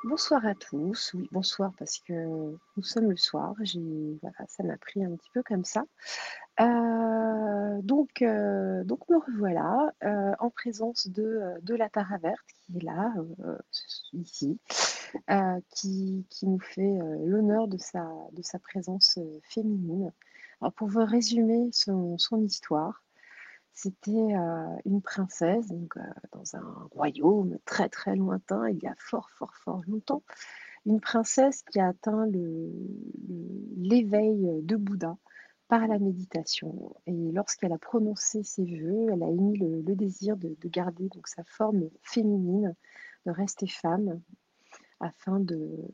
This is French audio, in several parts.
Bonsoir à tous. Oui, bonsoir parce que nous sommes le soir. Voilà, ça m'a pris un petit peu comme ça. Donc me revoilà en présence de la Tara verte qui est là, ici, qui nous fait l'honneur de sa présence féminine. Alors pour vous résumer son histoire, c'était une princesse donc, dans un royaume très très lointain, il y a fort fort fort longtemps. Une princesse qui a atteint l'éveil de Bouddha par la méditation. Et lorsqu'elle a prononcé ses vœux, elle a émis le désir de garder donc sa forme féminine, de rester femme, afin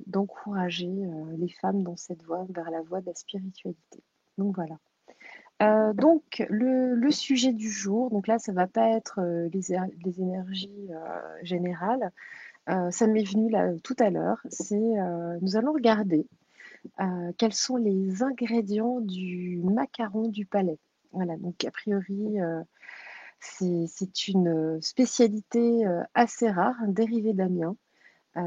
d'encourager les femmes dans cette voie, vers la voie de la spiritualité. Donc voilà. Donc le sujet du jour, donc là ça ne va pas être les énergies générales, ça m'est venu là tout à l'heure, nous allons regarder quels sont les ingrédients du macaron du palais. Voilà, donc a priori c'est une spécialité assez rare, un dérivé d'Amiens.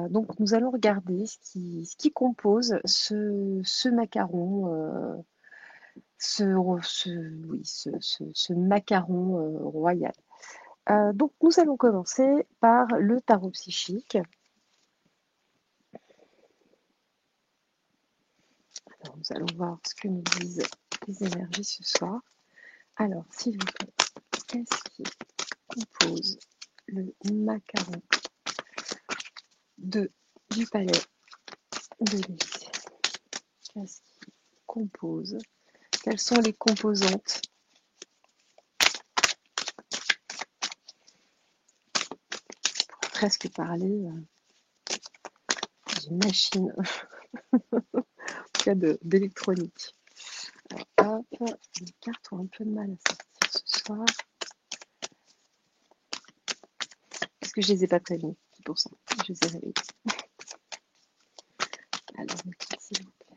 Donc nous allons regarder ce qui compose ce macaron, ce, ce macaron royal. Donc nous allons commencer par le tarot psychique. Alors, nous allons voir ce que nous disent les énergies ce soir. Alors, s'il vous plaît, qu'est-ce qui compose le macaron du palais de l'Élysée? Qu'est-ce qui compose? Quelles sont les composantes? On pourrait presque parler d'une machine, en tout cas d'électronique. Alors, hop, les cartes ont un peu de mal à sortir ce soir. Parce que je ne les ai pas prévenues, c'est pour ça. Je les ai réveillées. Alors, s'il vous plaît.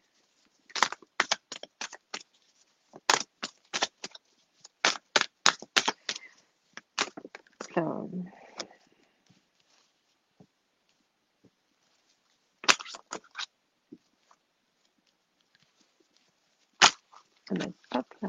Hop là.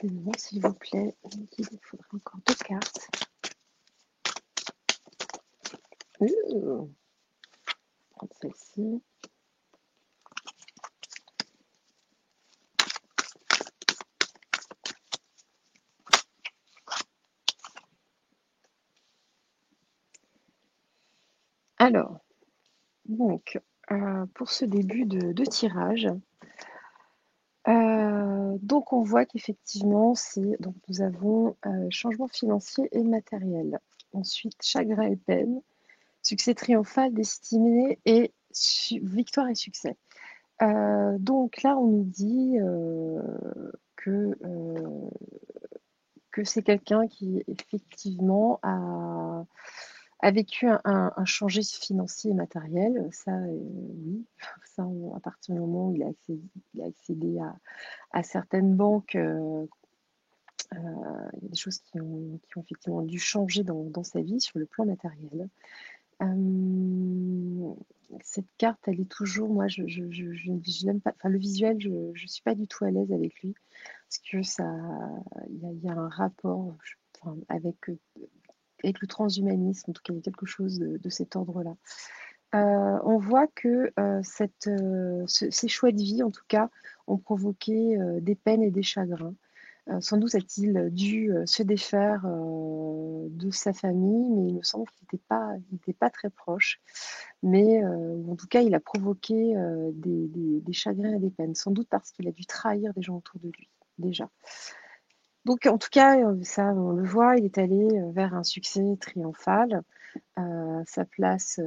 Excusez-moi, s'il vous plaît. Il faudrait encore deux cartes. Prendre celle-ci. Alors, donc, pour ce début de tirage, donc on voit qu'effectivement, donc nous avons changement financier et matériel. Ensuite, chagrin et peine, succès triomphal, destinée et victoire et succès. Donc là, on nous dit que c'est quelqu'un qui effectivement a vécu un changé financier et matériel. Ça, oui, ça, à partir du moment où il a accédé à certaines banques, il y a des choses qui ont effectivement dû changer dans sa vie sur le plan matériel. Cette carte, elle est toujours, moi, je n'aime pas, enfin, le visuel, je ne suis pas du tout à l'aise avec lui, parce que il y a un rapport enfin, avec le transhumanisme, en tout cas, il y a quelque chose de cet ordre-là. On voit que ces choix de vie, en tout cas, ont provoqué des peines et des chagrins. Sans doute a-t-il dû se défaire de sa famille, mais il me semble qu'il n'était pas très proche. Mais en tout cas, il a provoqué des chagrins et des peines, sans doute parce qu'il a dû trahir des gens autour de lui, déjà. Donc en tout cas, ça on le voit, il est allé, vers un succès triomphal. Sa place,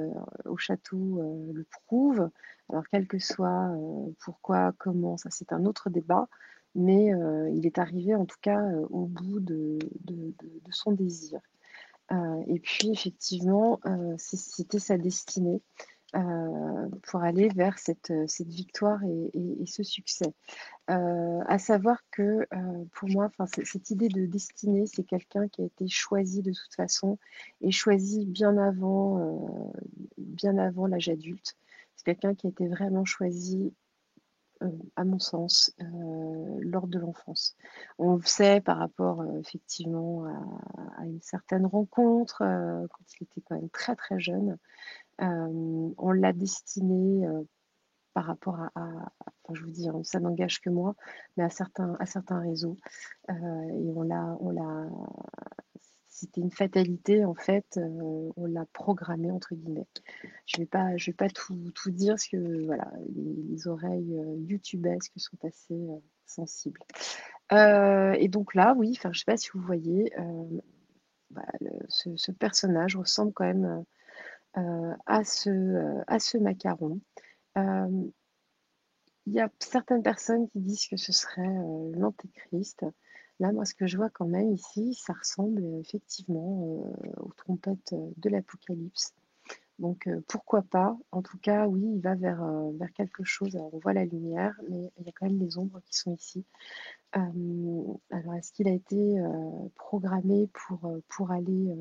au château, le prouve. Alors quel que soit, pourquoi, comment, ça c'est un autre débat, mais il est arrivé en tout cas, au bout de son désir. Et puis effectivement, c'était sa destinée, pour aller vers cette victoire et ce succès. À savoir que pour moi, enfin, cette idée de destinée, c'est quelqu'un qui a été choisi de toute façon et choisi bien avant l'âge adulte. C'est quelqu'un qui a été vraiment choisi, à mon sens, lors de l'enfance. On le sait par rapport effectivement à une certaine rencontre quand il était quand même très très jeune. On l'a destiné par rapport enfin, je vous dis, hein, ça n'engage que moi, mais à certains réseaux. Et c'était une fatalité en fait, on l'a programmé entre guillemets. Je vais pas tout dire parce que voilà, les oreilles youtubesques sont assez sensibles. Et donc là, oui, enfin, je sais pas si vous voyez, bah, ce personnage ressemble quand même à ce macaron. Euh, Il y a certaines personnes qui disent que ce serait l'antéchrist. Là, moi, ce que je vois quand même ici, ça ressemble effectivement aux trompettes de l'Apocalypse. Donc, pourquoi pas? En tout cas, oui, il va vers quelque chose. Alors, on voit la lumière, mais il y a quand même les ombres qui sont ici. Alors, est-ce qu'il a été programmé pour aller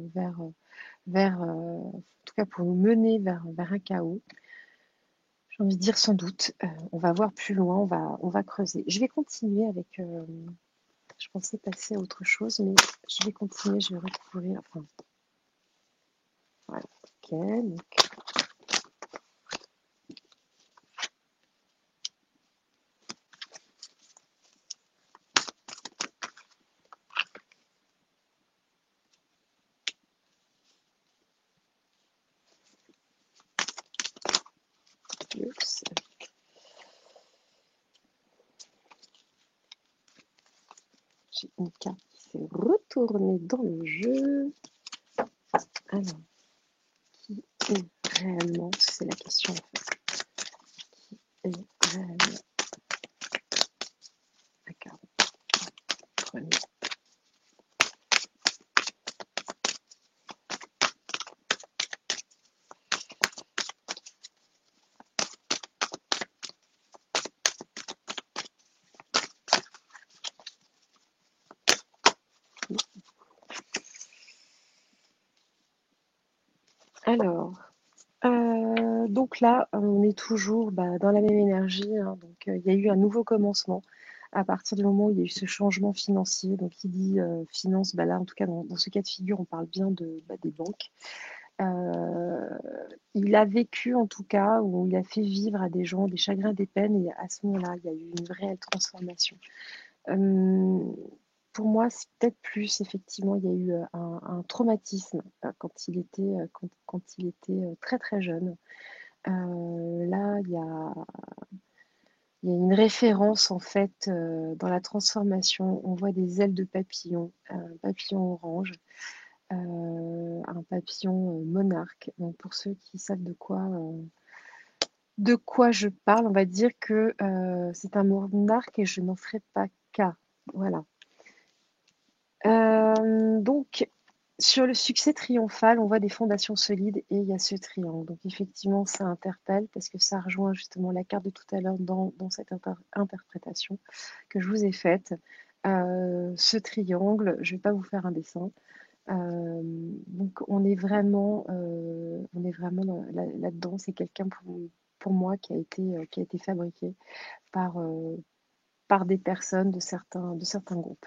en tout cas, pour nous mener vers un chaos? J'ai envie de dire sans doute. On va voir plus loin, on va creuser. Je vais continuer avec. Je pensais passer à autre chose, mais je vais continuer, je vais retrouver. Enfin, voilà. Ok, donc, oups, j'ai une carte qui s'est retournée dans le jeu. Alors, qui est réellement, c'est la question en fait, qui est réellement la carte première. Alors, donc là, on est toujours dans la même énergie, hein. Donc, il y a eu un nouveau commencement à partir du moment où il y a eu ce changement financier. Donc, qui dit finance, là, en tout cas, dans ce cas de figure, on parle bien des banques. Euh, il a vécu, en tout cas, où il a fait vivre à des gens des chagrins, des peines, et à ce moment-là, il y a eu une réelle transformation. Euh, pour moi, c'est peut-être plus, effectivement, il y a eu un traumatisme quand il était très très jeune. Là, il y a une référence en fait dans la transformation. On voit des ailes de papillon, un papillon orange, un papillon monarque. Donc pour ceux qui savent de quoi je parle, on va dire que c'est un monarque et je n'en ferai pas cas. Voilà. Donc, sur le succès triomphal, on voit des fondations solides et il y a ce triangle. Donc, effectivement, ça interpelle parce que ça rejoint justement la carte de tout à l'heure dans cette interprétation que je vous ai faite. Ce triangle, je ne vais pas vous faire un dessin. Donc, on est vraiment là-dedans. C'est quelqu'un pour moi qui a été fabriqué par, par des personnes de certains groupes.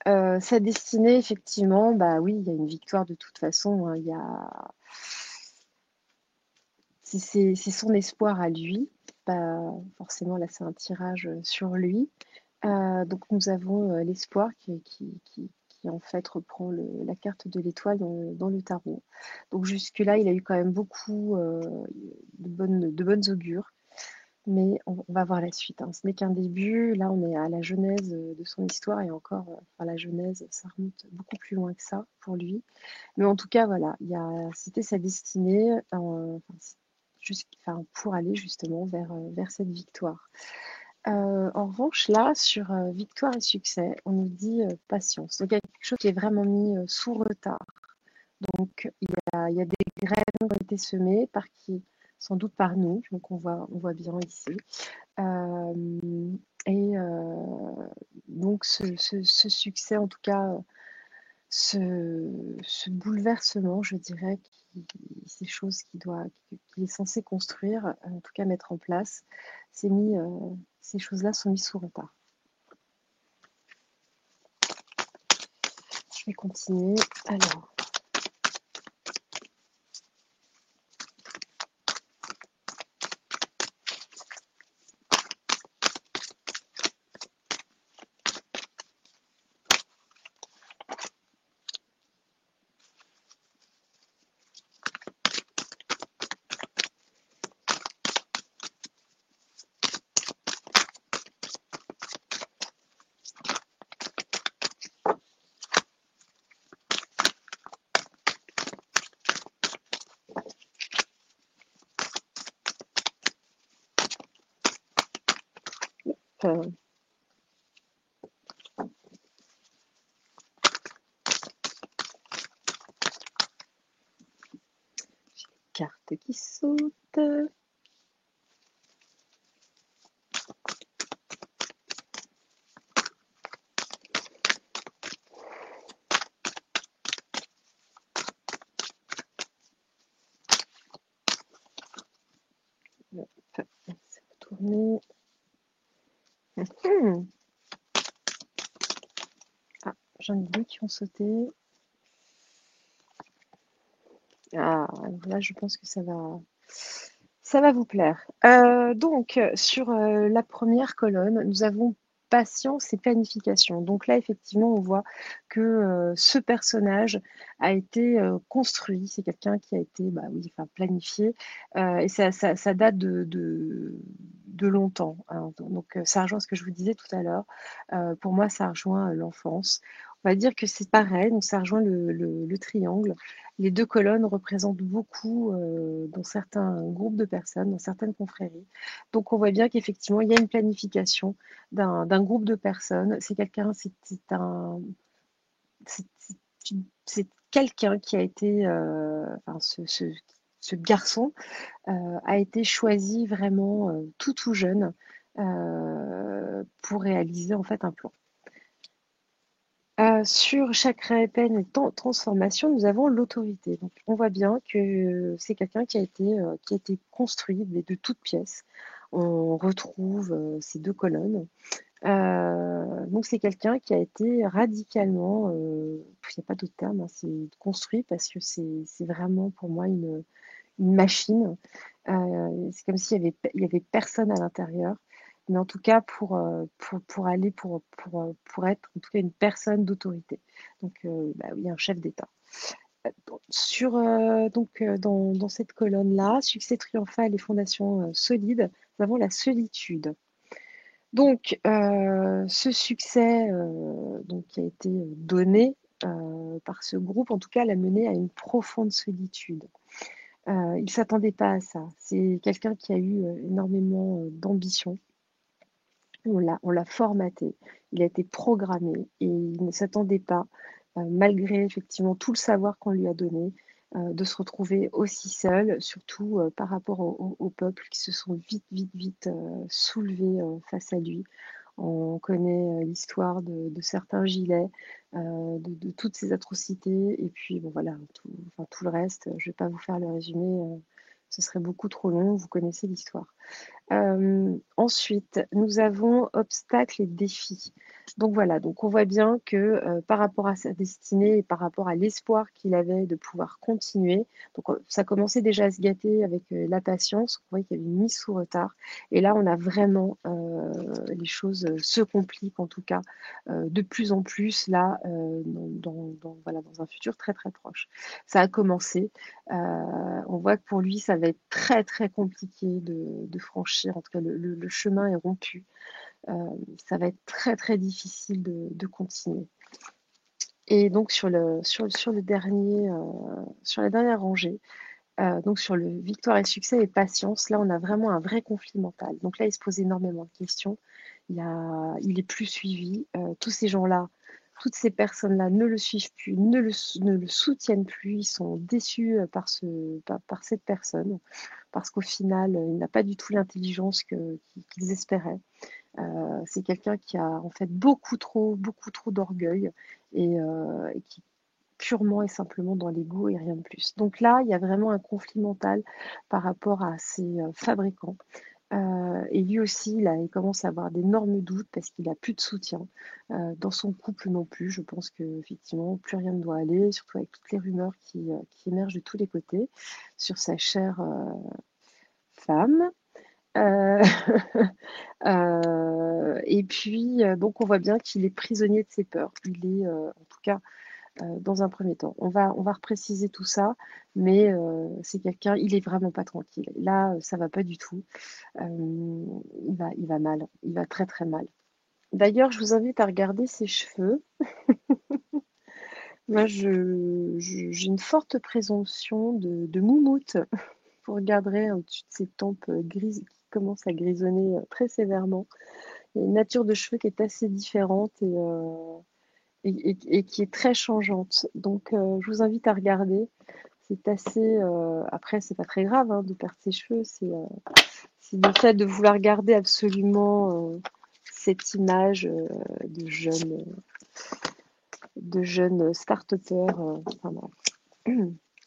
Sa destinée, effectivement, bah oui, il y a une victoire de toute façon, hein. C'est son espoir à lui. Bah, forcément, là, c'est un tirage sur lui. Donc, nous avons l'espoir qui, en fait reprend la carte de l'étoile dans le tarot. Donc, jusque-là, il a eu quand même beaucoup de bonnes augures. mais on va voir la suite, hein. Ce n'est qu'un début. Là, on est à la genèse de son histoire et encore, enfin, la genèse, ça remonte beaucoup plus loin que ça pour lui. Mais en tout cas, voilà, c'était sa destinée enfin, enfin, pour aller justement vers cette victoire. En revanche, là, sur victoire et succès, on nous dit patience. Donc, il y a quelque chose qui est vraiment mis sous retard. Donc, il y a des graines qui ont été semées par qui? Sans doute par nous. Donc, on voit bien ici. Euh, et donc, ce succès, en tout cas, ce bouleversement, je dirais, ces choses qu'il est censé construire, en tout cas mettre en place, ces choses-là sont mises sous retard. Je vais continuer. Alors, euh, carte qui saute. Enfin, ça va tourner. Ah, j'en ai deux qui ont sauté. Ah, là, je pense que ça va vous plaire. Donc, sur la première colonne, nous avons patience et planification. Donc là, effectivement, on voit que ce personnage a été construit. C'est quelqu'un qui a été, bah oui, enfin, planifié. Et ça date de longtemps, hein. Donc, ça rejoint ce que je vous disais tout à l'heure. Pour moi, ça rejoint l'enfance. On va dire que c'est pareil. Donc, ça rejoint le triangle. Les deux colonnes représentent beaucoup dans certains groupes de personnes, dans certaines confréries. Donc on voit bien qu'effectivement, il y a une planification d'un groupe de personnes. C'est quelqu'un qui a été, enfin, ce garçon a été choisi vraiment tout jeune pour réaliser en fait un plan. Sur chakra épine et transformation, nous avons l'autorité. Donc, on voit bien que c'est quelqu'un qui a été construit de toutes pièces. On retrouve ces deux colonnes. Donc, c'est quelqu'un qui a été radicalement, il n'y a pas d'autre terme, hein, c'est construit parce que c'est vraiment pour moi une machine. C'est comme s'il y avait personne à l'intérieur. Mais en tout cas, pour aller, pour être en tout cas une personne d'autorité. Donc, bah oui, un chef d'État. Dans cette colonne-là, succès triomphal et fondation solide, nous avons la solitude. Donc, ce succès donc, qui a été donné par ce groupe, en tout cas, l'a mené à une profonde solitude. Il ne s'attendait pas à ça. C'est quelqu'un qui a eu énormément d'ambition. On l'a formaté. Il a été programmé et il ne s'attendait pas, malgré effectivement tout le savoir qu'on lui a donné, de se retrouver aussi seul, surtout par rapport au peuple qui se sont vite, vite, vite soulevés face à lui. On connaît l'histoire de certains gilets, de toutes ces atrocités, et puis bon voilà, enfin, tout le reste, je ne vais pas vous faire le résumé, ce serait beaucoup trop long, vous connaissez l'histoire. Ensuite, nous avons obstacles et défis. Donc voilà, donc on voit bien que par rapport à sa destinée et par rapport à l'espoir qu'il avait de pouvoir continuer, donc ça commençait déjà à se gâter avec la patience, on voit qu'il y avait une mise sous retard. Et là, on a vraiment, les choses se compliquent en tout cas de plus en plus là, voilà, dans un futur très très proche. Ça a commencé, on voit que pour lui, ça va être très très compliqué de franchir, en tout cas le chemin est rompu. Ça va être très très difficile de continuer. Et donc sur le dernier, sur la dernière rangée, donc sur le victoire et succès et patience, là on a vraiment un vrai conflit mental. Donc là il se pose énormément de questions. Il est plus suivi. Tous ces gens-là, toutes ces personnes-là ne le suivent plus, ne le soutiennent plus. Ils sont déçus par cette personne parce qu'au final il n'a pas du tout l'intelligence qu'ils espéraient. C'est quelqu'un qui a en fait beaucoup trop d'orgueil et qui purement et simplement dans l'ego et rien de plus. Donc là, il y a vraiment un conflit mental par rapport à ses fabricants. Et lui aussi, il commence à avoir d'énormes doutes parce qu'il n'a plus de soutien. Dans son couple non plus, je pense qu'effectivement, plus rien ne doit aller, surtout avec toutes les rumeurs qui émergent de tous les côtés sur sa chère femme. Euh, et puis, donc, on voit bien qu'il est prisonnier de ses peurs. Il est, en tout cas, dans un premier temps. On va repréciser tout ça, mais c'est quelqu'un, il est vraiment pas tranquille. Là, ça va pas du tout. Il va mal, il va très très mal. D'ailleurs, je vous invite à regarder ses cheveux. Moi, j'ai une forte présomption de moumoute. Vous regarderez au-dessus de ses tempes grises qui commencent à grisonner très sévèrement. Il y a une nature de cheveux qui est assez différente et qui est très changeante. Donc, je vous invite à regarder. C'est assez. Après, c'est pas très grave hein, de perdre ses cheveux. C'est le fait de vouloir garder absolument cette image de jeune start-upper, enfin, bref,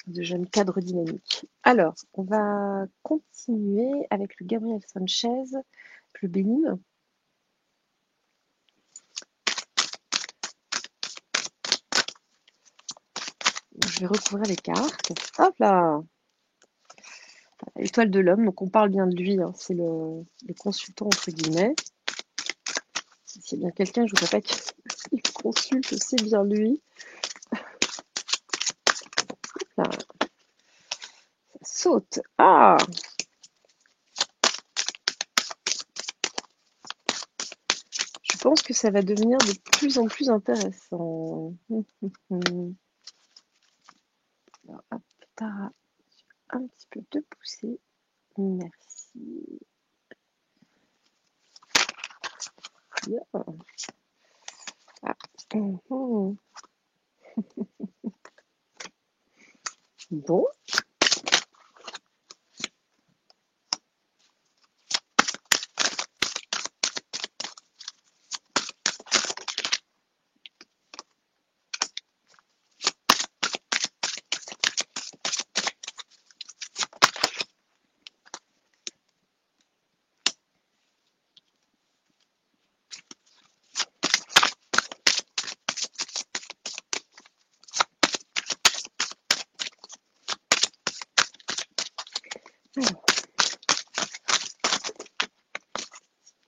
de jeune cadre dynamique. Alors, on va continuer avec le Gabriel Sanchez, le Bénin. Je vais recouvrir les cartes. Hop là! Étoile de l'homme, donc on parle bien de lui, hein, c'est le consultant entre guillemets. Si c'est bien quelqu'un, je ne voudrais pas qu'il consulte, c'est bien lui. Là, ça saute. Ah! Je pense que ça va devenir de plus en plus intéressant. Alors, hop, Tara, un petit peu te pousser. Merci. Bien. Ah. Bon.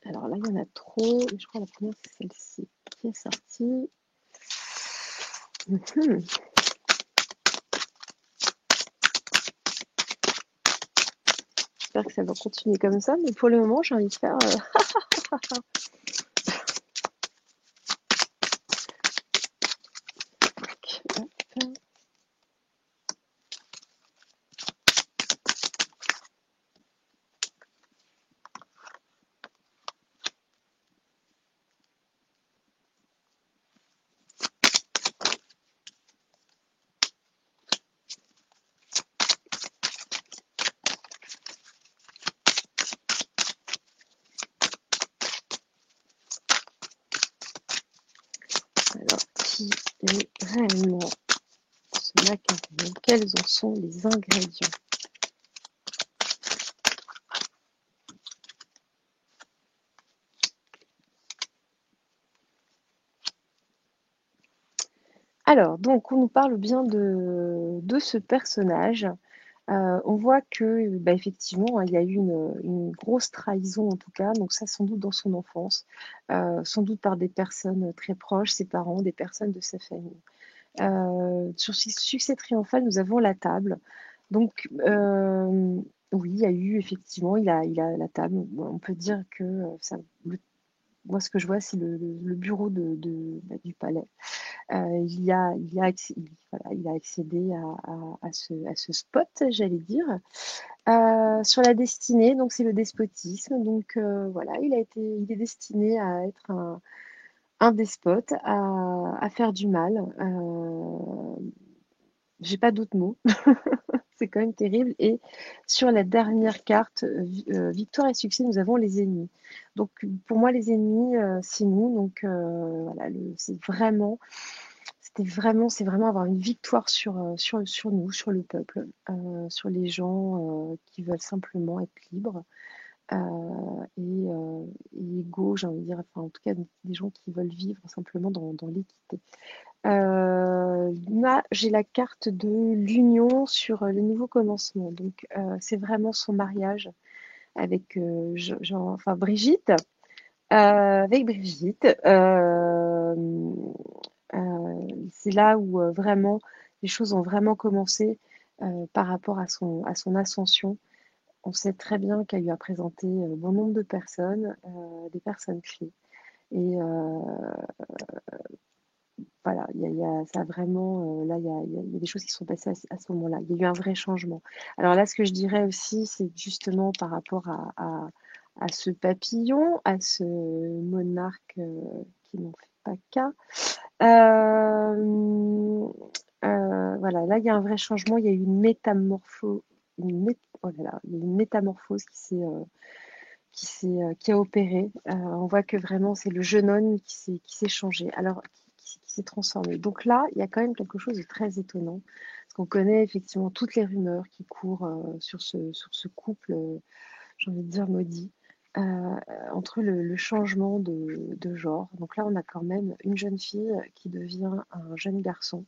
Alors là, il y en a trop. Et je crois que la première, c'est celle-ci qui est sortie. J'espère que ça va continuer comme ça, mais pour le moment, j'ai envie de faire. Alors, qui est réellement ce macaron? Quels en sont les ingrédients? Alors, donc, on nous parle bien de ce personnage. On voit que, bah, effectivement, hein, il y a eu une grosse trahison, en tout cas, donc ça, sans doute dans son enfance, sans doute par des personnes très proches, ses parents, des personnes de sa famille. Sur ce succès triomphal, nous avons la table. Donc, Oui, il y a eu effectivement, il a la table. Bon, on peut dire que ça, moi, ce que je vois, c'est le bureau bah, du palais. Voilà, il a accédé à ce spot, j'allais dire. Sur la destinée, donc c'est le despotisme. Donc voilà, il est destiné à être un despote, à faire du mal. J'ai pas d'autres mots. C'est quand même terrible. Et sur la dernière carte, victoire et succès, nous avons les ennemis. Donc pour moi, les ennemis, c'est nous. Donc voilà, c'est vraiment avoir une victoire sur nous, sur le peuple, sur les gens qui veulent simplement être libres et égaux, j'ai envie de dire, enfin en tout cas des gens qui veulent vivre simplement dans l'équité. Là, j'ai la carte de l'union sur le nouveau commencement. Donc, c'est vraiment son mariage avec enfin, Brigitte. Avec Brigitte. C'est là où vraiment les choses ont vraiment commencé par rapport à son ascension. On sait très bien qu'elle lui a présenté bon nombre de personnes, des personnes clés. Et voilà, ça a vraiment, là, il y a des choses qui sont passées à ce moment-là. Il y a eu un vrai changement. Alors là, ce que je dirais aussi, c'est justement par rapport à ce papillon, à ce monarque qui n'en fait pas cas. Voilà, là, il y a un vrai changement. Il y a eu une métamorphose, oh là là, il y a eu une métamorphose qui a opéré. On voit que vraiment c'est le jeune homme qui s'est changé, alors qui s'est transformé. Donc là, il y a quand même quelque chose de très étonnant, parce qu'on connaît effectivement toutes les rumeurs qui courent sur ce couple, j'ai envie de dire maudit, entre le changement de genre. Donc là, on a quand même une jeune fille qui devient un jeune garçon.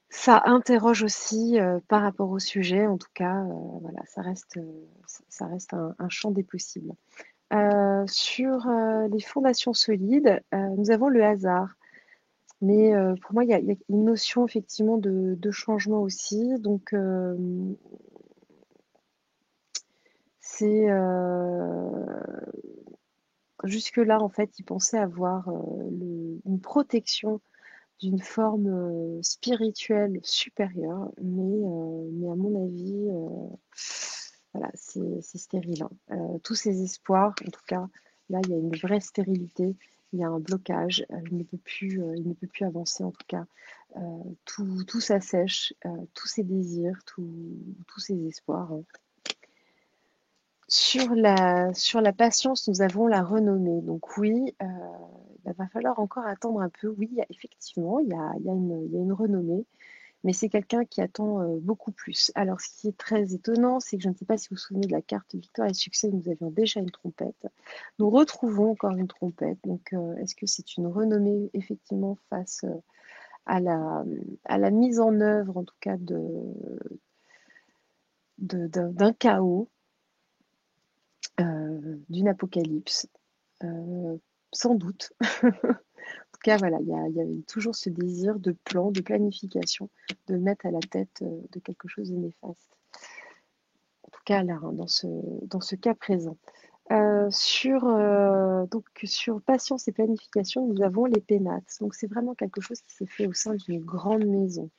Ça interroge aussi par rapport au sujet, en tout cas, voilà, ça reste un champ des possibles. Sur les fondations solides, nous avons le hasard. Mais pour moi, il y a une notion effectivement de changement aussi. Donc, c'est jusque-là, en fait, ils pensaient avoir une protection d'une forme spirituelle supérieure. Mais à mon avis, voilà, c'est stérile, hein. Tous ces espoirs, en tout cas, là, il y a une vraie stérilité, il y a un blocage, il ne peut plus avancer, en tout cas. Tout s'assèche, tous ses désirs, tous ses espoirs, hein. Sur la patience, nous avons la renommée. Donc oui, il va falloir encore attendre un peu. Oui, effectivement, il y a une renommée, mais c'est quelqu'un qui attend beaucoup plus. Alors, ce qui est très étonnant, c'est que je ne sais pas si vous vous souvenez de la carte victoire et succès, nous avions déjà une trompette. Nous retrouvons encore une trompette. Donc, est-ce que c'est une renommée effectivement face à la mise en œuvre, en tout cas, d'un chaos, d'une apocalypse? Euh, Sans doute. En tout cas, voilà, il y a toujours ce désir de plan, de planification, de mettre à la tête de quelque chose de néfaste. En tout cas, là, hein, dans ce cas présent. Donc, sur patience et planification, nous avons les pénates. Donc, c'est vraiment quelque chose qui se fait au sein d'une grande maison.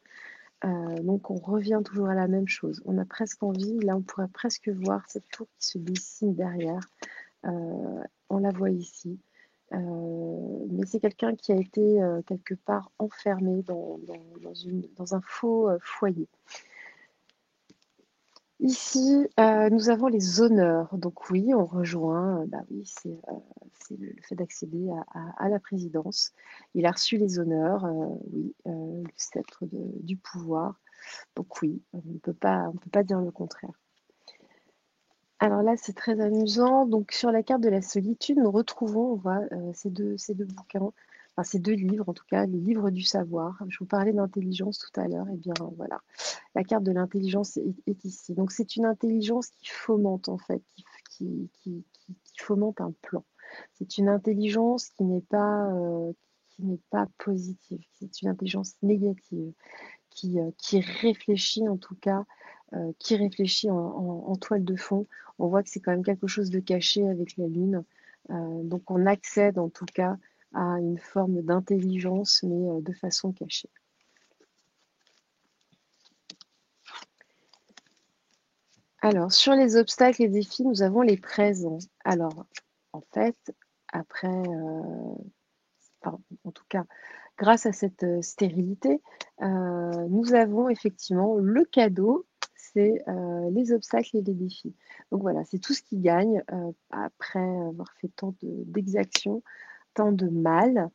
Donc, on revient toujours à la même chose. On a presque envie, là, on pourrait presque voir cette tour qui se dessine derrière. On la voit ici. Mais c'est quelqu'un qui a été quelque part enfermé dans un faux foyer. Ici, nous avons les honneurs. Donc oui, on rejoint, bah oui, c'est le fait d'accéder à la présidence. Il a reçu les honneurs, oui, le sceptre du pouvoir. Donc oui, on ne peut pas dire le contraire. Alors là, c'est très amusant. Donc sur la carte de la solitude, nous retrouvons, on voit ces deux bouquins, enfin ces deux livres en tout cas, le livre du savoir. Je vous parlais d'intelligence tout à l'heure, et bien voilà, la carte de l'intelligence est ici. Donc c'est une intelligence qui fomente en fait, qui fomente un plan. C'est une intelligence qui n'est pas positive, c'est une intelligence négative, qui réfléchit en tout cas qui réfléchit en toile de fond. On voit que c'est quand même quelque chose de caché avec la Lune. Donc on accède en tout cas à une forme d'intelligence, mais de façon cachée. Alors, sur les obstacles et défis, nous avons les présents. Alors, en fait, après, enfin, en tout cas, grâce à cette stérilité, nous avons effectivement le cadeau, c'est les obstacles et les défis. Donc voilà, c'est tout ce qui gagne après avoir fait tant d'exactions, tant de mal.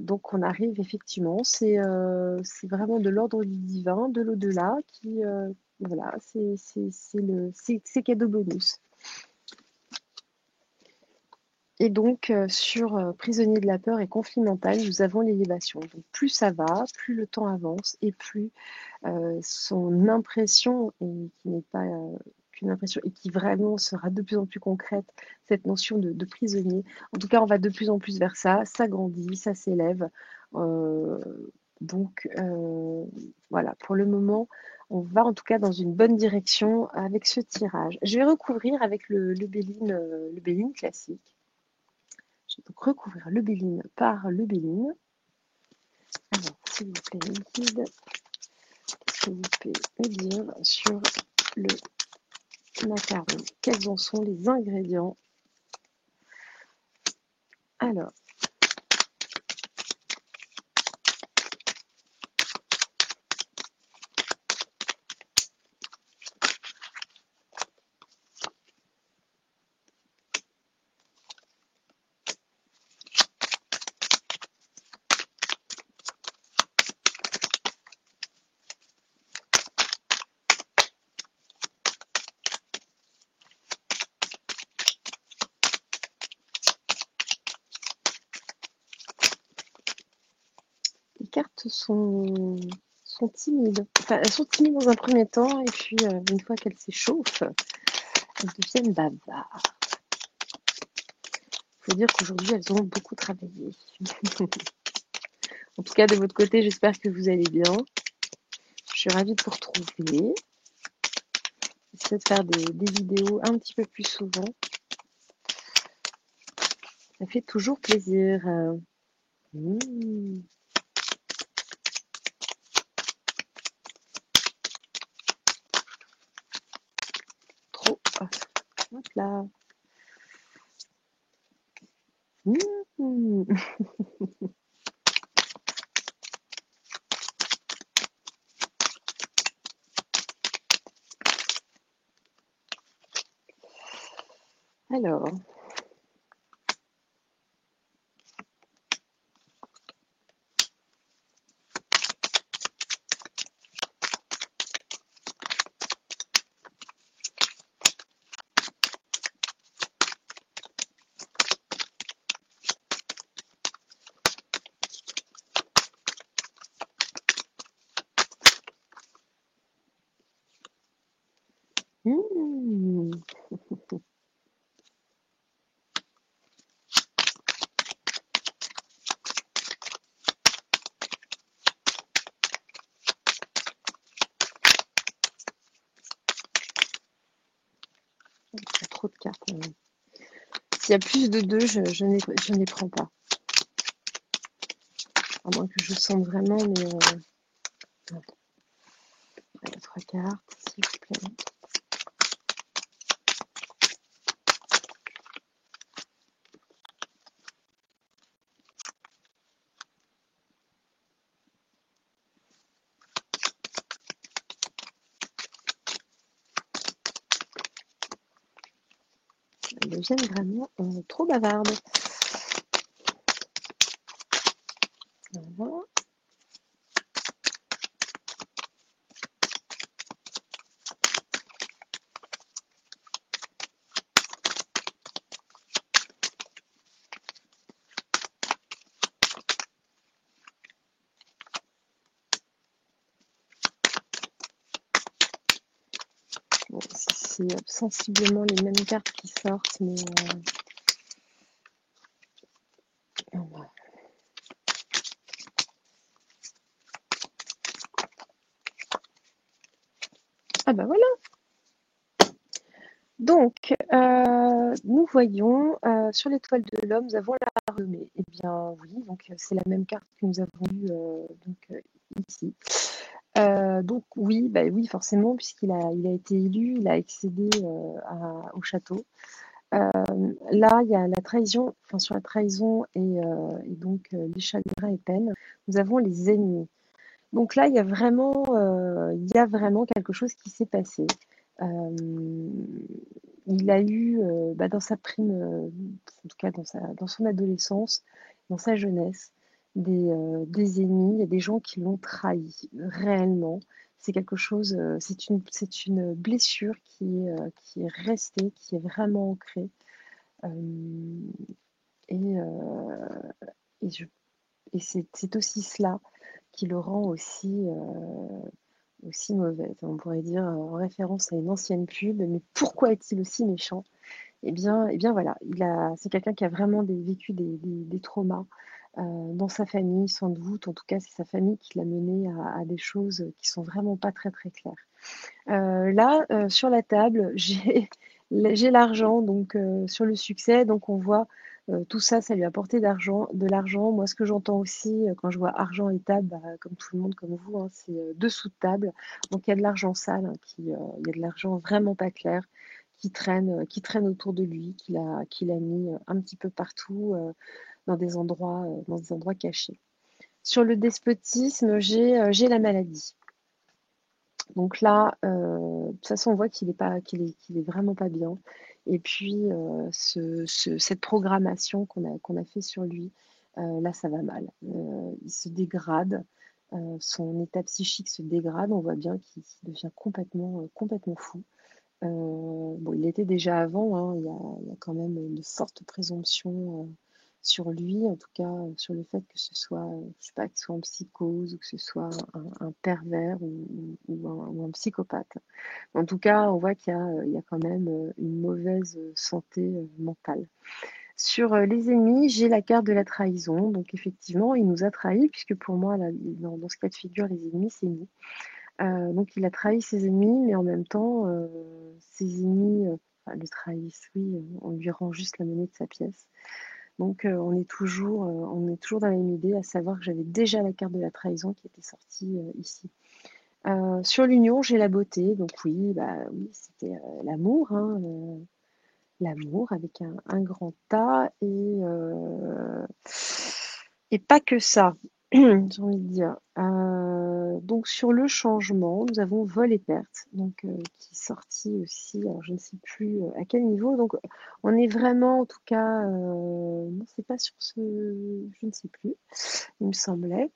Donc on arrive effectivement, c'est vraiment de l'ordre du divin, de l'au-delà, qui, voilà, c'est cadeau bonus. Et donc, sur Prisonnier de la peur et Conflit mental, nous avons l'élévation. Donc, plus ça va, plus le temps avance et plus son impression, et qui n'est pas qu'une impression, et qui vraiment sera de plus en plus concrète, cette notion de prisonnier. En tout cas, on va de plus en plus vers ça, ça grandit, ça s'élève. Euh, donc, voilà, pour le moment, on va en tout cas dans une bonne direction avec ce tirage. Je vais recouvrir avec le Béline classique. Je vais donc recouvrir le Béline par le Béline. Alors, s'il vous plaît, liquide, qu'est-ce que vous pouvez me dire sur le macaron? Quels en sont les ingrédients? Alors, les cartes sont timides. Enfin, elles sont timides dans un premier temps, et puis une fois qu'elles s'échauffent, elles deviennent bavardes. Il faut dire qu'aujourd'hui, elles ont beaucoup travaillé. En tout cas, de votre côté, j'espère que vous allez bien. Je suis ravie de vous retrouver. J'essaie de faire des vidéos un petit peu plus souvent. Ça fait toujours plaisir. Mmh. Trop. Hop là. Mmh. Alors, mmh. Il y a trop de cartes. S'il y a plus de 2, je ne les prends pas. À moins que je sente vraiment, mais... Allez, 3 cartes, s'il vous plaît. Elles deviennent vraiment trop bavardes. Voilà. Bon, c'est sensiblement les mêmes cartes qui sortent, mais... Voilà. Ah bah voilà. Donc, nous voyons sur l'étoile de l'homme, nous avons la renommée. Eh bien oui, donc c'est la même carte que nous avons eue ici. Donc oui, bah oui, forcément, il a été élu, il a accédé au château. Là, il y a la trahison, enfin sur la trahison et donc les chagrins et peines, nous avons les ennemis. Donc là, il y a vraiment quelque chose qui s'est passé. Euh, il a eu, dans sa prime, en tout cas dans son adolescence, dans sa jeunesse, des ennemis, il y a des gens qui l'ont trahi réellement. C'est quelque chose, c'est une blessure qui est restée, qui est vraiment ancrée. Euh, et et, je- et c'est aussi cela qui le rend aussi mauvaise. On pourrait dire en référence à une ancienne pub, mais pourquoi est-il aussi méchant? Eh bien voilà, c'est quelqu'un qui a vraiment vécu des traumas dans sa famille, sans doute. En tout cas, c'est sa famille qui l'a mené à des choses qui sont vraiment pas très très claires. Là, sur la table, j'ai l'argent, donc sur le succès, donc on voit tout ça, ça lui a apporté de l'argent. Moi, ce que j'entends aussi quand je vois argent et table, bah, comme tout le monde, comme vous, hein, c'est dessous de table. Donc il y a de l'argent sale, hein, il y a de l'argent vraiment pas clair qui traîne autour de lui, qu'il a mis un petit peu partout dans des endroits cachés. Sur le despotisme, j'ai la maladie. Donc là, de toute façon, on voit qu'il est vraiment pas bien. Et puis, cette programmation qu'on a fait sur lui, là, ça va mal. Il se dégrade, son état psychique se dégrade. On voit bien qu'il devient complètement fou. Bon, il l'était déjà avant, hein, il y a quand même une forte présomption sur lui, en tout cas sur le fait que ce soit, je sais pas, qu'il soit en psychose ou que ce soit un pervers ou un psychopathe. En tout cas, on voit il y a quand même une mauvaise santé mentale. Sur les ennemis, j'ai la carte de la trahison. Donc effectivement, il nous a trahis, puisque pour moi, là, dans ce cas de figure, les ennemis, c'est nous. Donc il a trahi ses ennemis, mais en même temps, ses ennemis enfin, le trahissent, oui, on lui rend juste la monnaie de sa pièce. Donc on est toujours dans la même idée, à savoir que j'avais déjà la carte de la trahison qui était sortie ici. Sur l'union, j'ai la beauté, donc oui, bah oui, c'était l'amour, hein, l'amour avec un grand A et pas que ça, j'ai envie de dire. Donc sur le changement, nous avons vol et perte, donc qui est sorti aussi. Alors je ne sais plus à quel niveau. Donc on est vraiment, en tout cas, non, c'est pas sur ce, je ne sais plus. Il me semblait.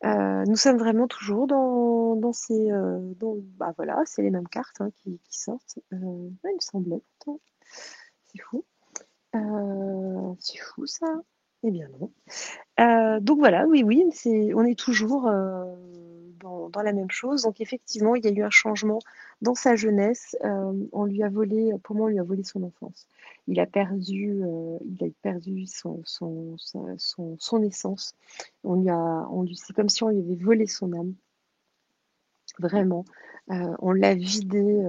Nous sommes vraiment toujours bah voilà, c'est les mêmes cartes hein, qui sortent. Ouais, il me semblait pourtant. C'est fou. C'est fou ça. Eh bien non. Donc voilà, oui, oui, on est toujours dans la même chose. Donc effectivement, il y a eu un changement dans sa jeunesse. Pour moi, on lui a volé son enfance. Il a perdu son essence. C'est comme si on lui avait volé son âme, vraiment. On l'a vidé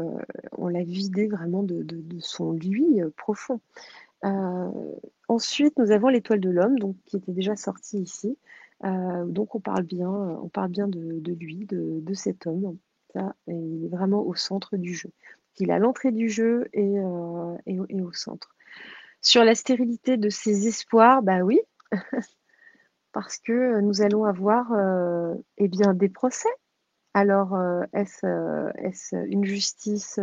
vraiment de son lui profond. Euh, Ensuite, nous avons l'étoile de l'homme, donc qui était déjà sortie ici. Donc on parle bien de lui, de cet homme. Ça, et il est vraiment au centre du jeu. Il est à l'entrée du jeu et au centre. Sur la stérilité de ses espoirs, bah oui, parce que nous allons avoir eh bien des procès. Alors, est-ce une justice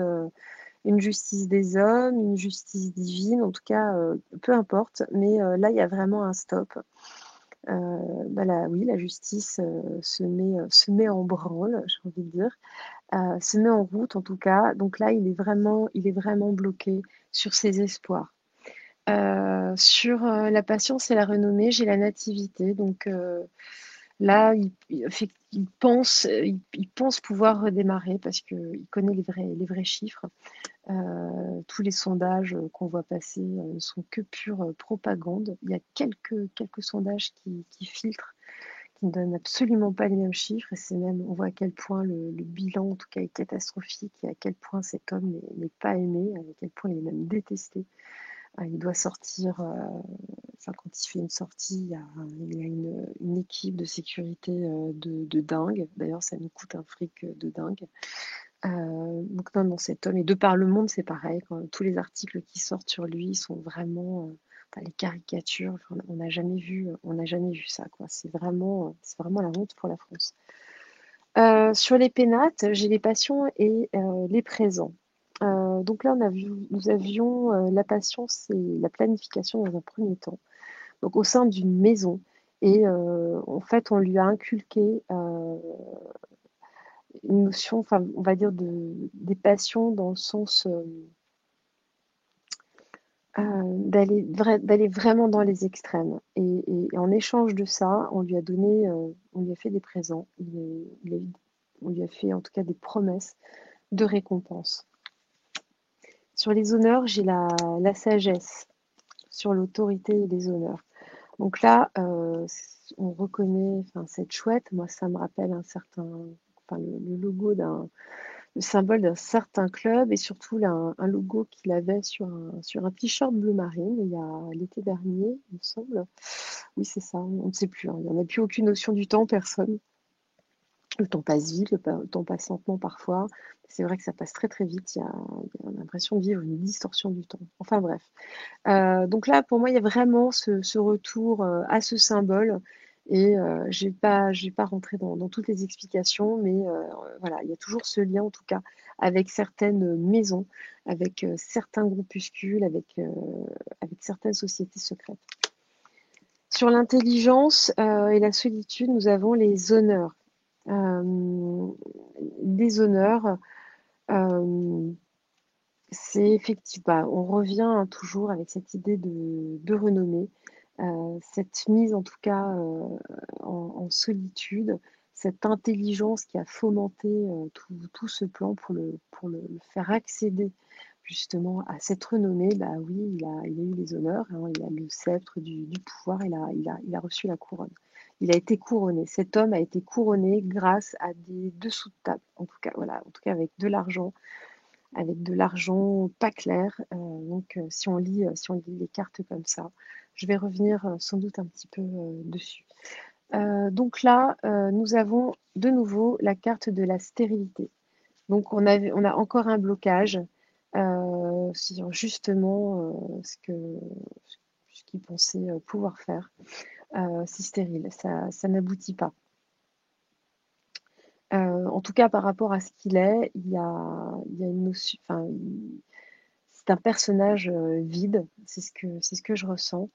des hommes, une justice divine, en tout cas, peu importe, mais là, il y a vraiment un stop. Oui, la justice se met en branle, j'ai envie de dire, se met en route en tout cas. Donc là, il est vraiment bloqué sur ses espoirs. Sur la patience et la renommée, j'ai la nativité. Donc là, il pense pouvoir redémarrer parce qu'il connaît les vrais chiffres. Tous les sondages qu'on voit passer ne sont que pure propagande. Il y a quelques sondages qui filtrent, qui ne donnent absolument pas les mêmes chiffres. Et c'est même, on voit à quel point le bilan, en tout cas, est catastrophique et à quel point cet homme n'est pas aimé, à quel point il est même détesté. Il doit sortir, enfin, quand il fait une sortie, il y a une équipe de sécurité de dingue. D'ailleurs, ça nous coûte un fric de dingue. Donc non, non, cet homme, et de par le monde, c'est pareil. Tous les articles qui sortent sur lui sont vraiment, enfin, les caricatures. Enfin, on n'a jamais vu ça, quoi. C'est vraiment la honte pour la France. Sur les pénates, j'ai les passions et les présents. Donc là, nous avions la patience et la planification dans un premier temps, donc au sein d'une maison. Et en fait, on lui a inculqué une notion, enfin, on va dire, des passions dans le sens d'aller vraiment dans les extrêmes. Et en échange de ça, on lui a fait des présents, on lui a fait en tout cas des promesses de récompense. Sur les honneurs, j'ai la sagesse, sur l'autorité et les honneurs. Donc là, on reconnaît, enfin, cette chouette, moi ça me rappelle enfin, le logo le symbole d'un certain club et surtout là, un logo qu'il avait sur un t-shirt bleu marine il y a l'été dernier, il me semble. Oui, c'est ça, on ne sait plus, hein. Il n'y en a plus aucune notion du temps, personne. Le temps passe vite, le temps passe lentement parfois. C'est vrai que ça passe très très vite, il y a l'impression de vivre une distorsion du temps. Enfin bref. Donc là, pour moi, il y a vraiment ce retour à ce symbole. Et je vais pas rentrer dans toutes les explications, mais voilà, il y a toujours ce lien, en tout cas, avec certaines maisons, avec certains groupuscules, avec certaines sociétés secrètes. Sur l'intelligence et la solitude, nous avons les honneurs. Les honneurs, euh, c'est effectivement, bah, on revient toujours avec cette idée de renommée, cette mise en tout cas en solitude, cette intelligence qui a fomenté tout ce plan pour le faire accéder justement à cette renommée. Bah oui, il a eu les honneurs, hein, il a le sceptre du pouvoir, il a reçu la couronne. Il a été couronné. Cet homme a été couronné grâce à des dessous de table, en tout cas, voilà, en tout cas avec de l'argent pas clair. Donc, si on lit les cartes comme ça, je vais revenir sans doute un petit peu dessus. Donc là, nous avons de nouveau la carte de la stérilité. Donc, on a encore un blocage sur justement ce qu'ils pensaient pouvoir faire. C'est stérile, ça n'aboutit pas. En tout cas, par rapport à ce qu'il est, il y a une notion, enfin, c'est un personnage vide, c'est ce que je ressens.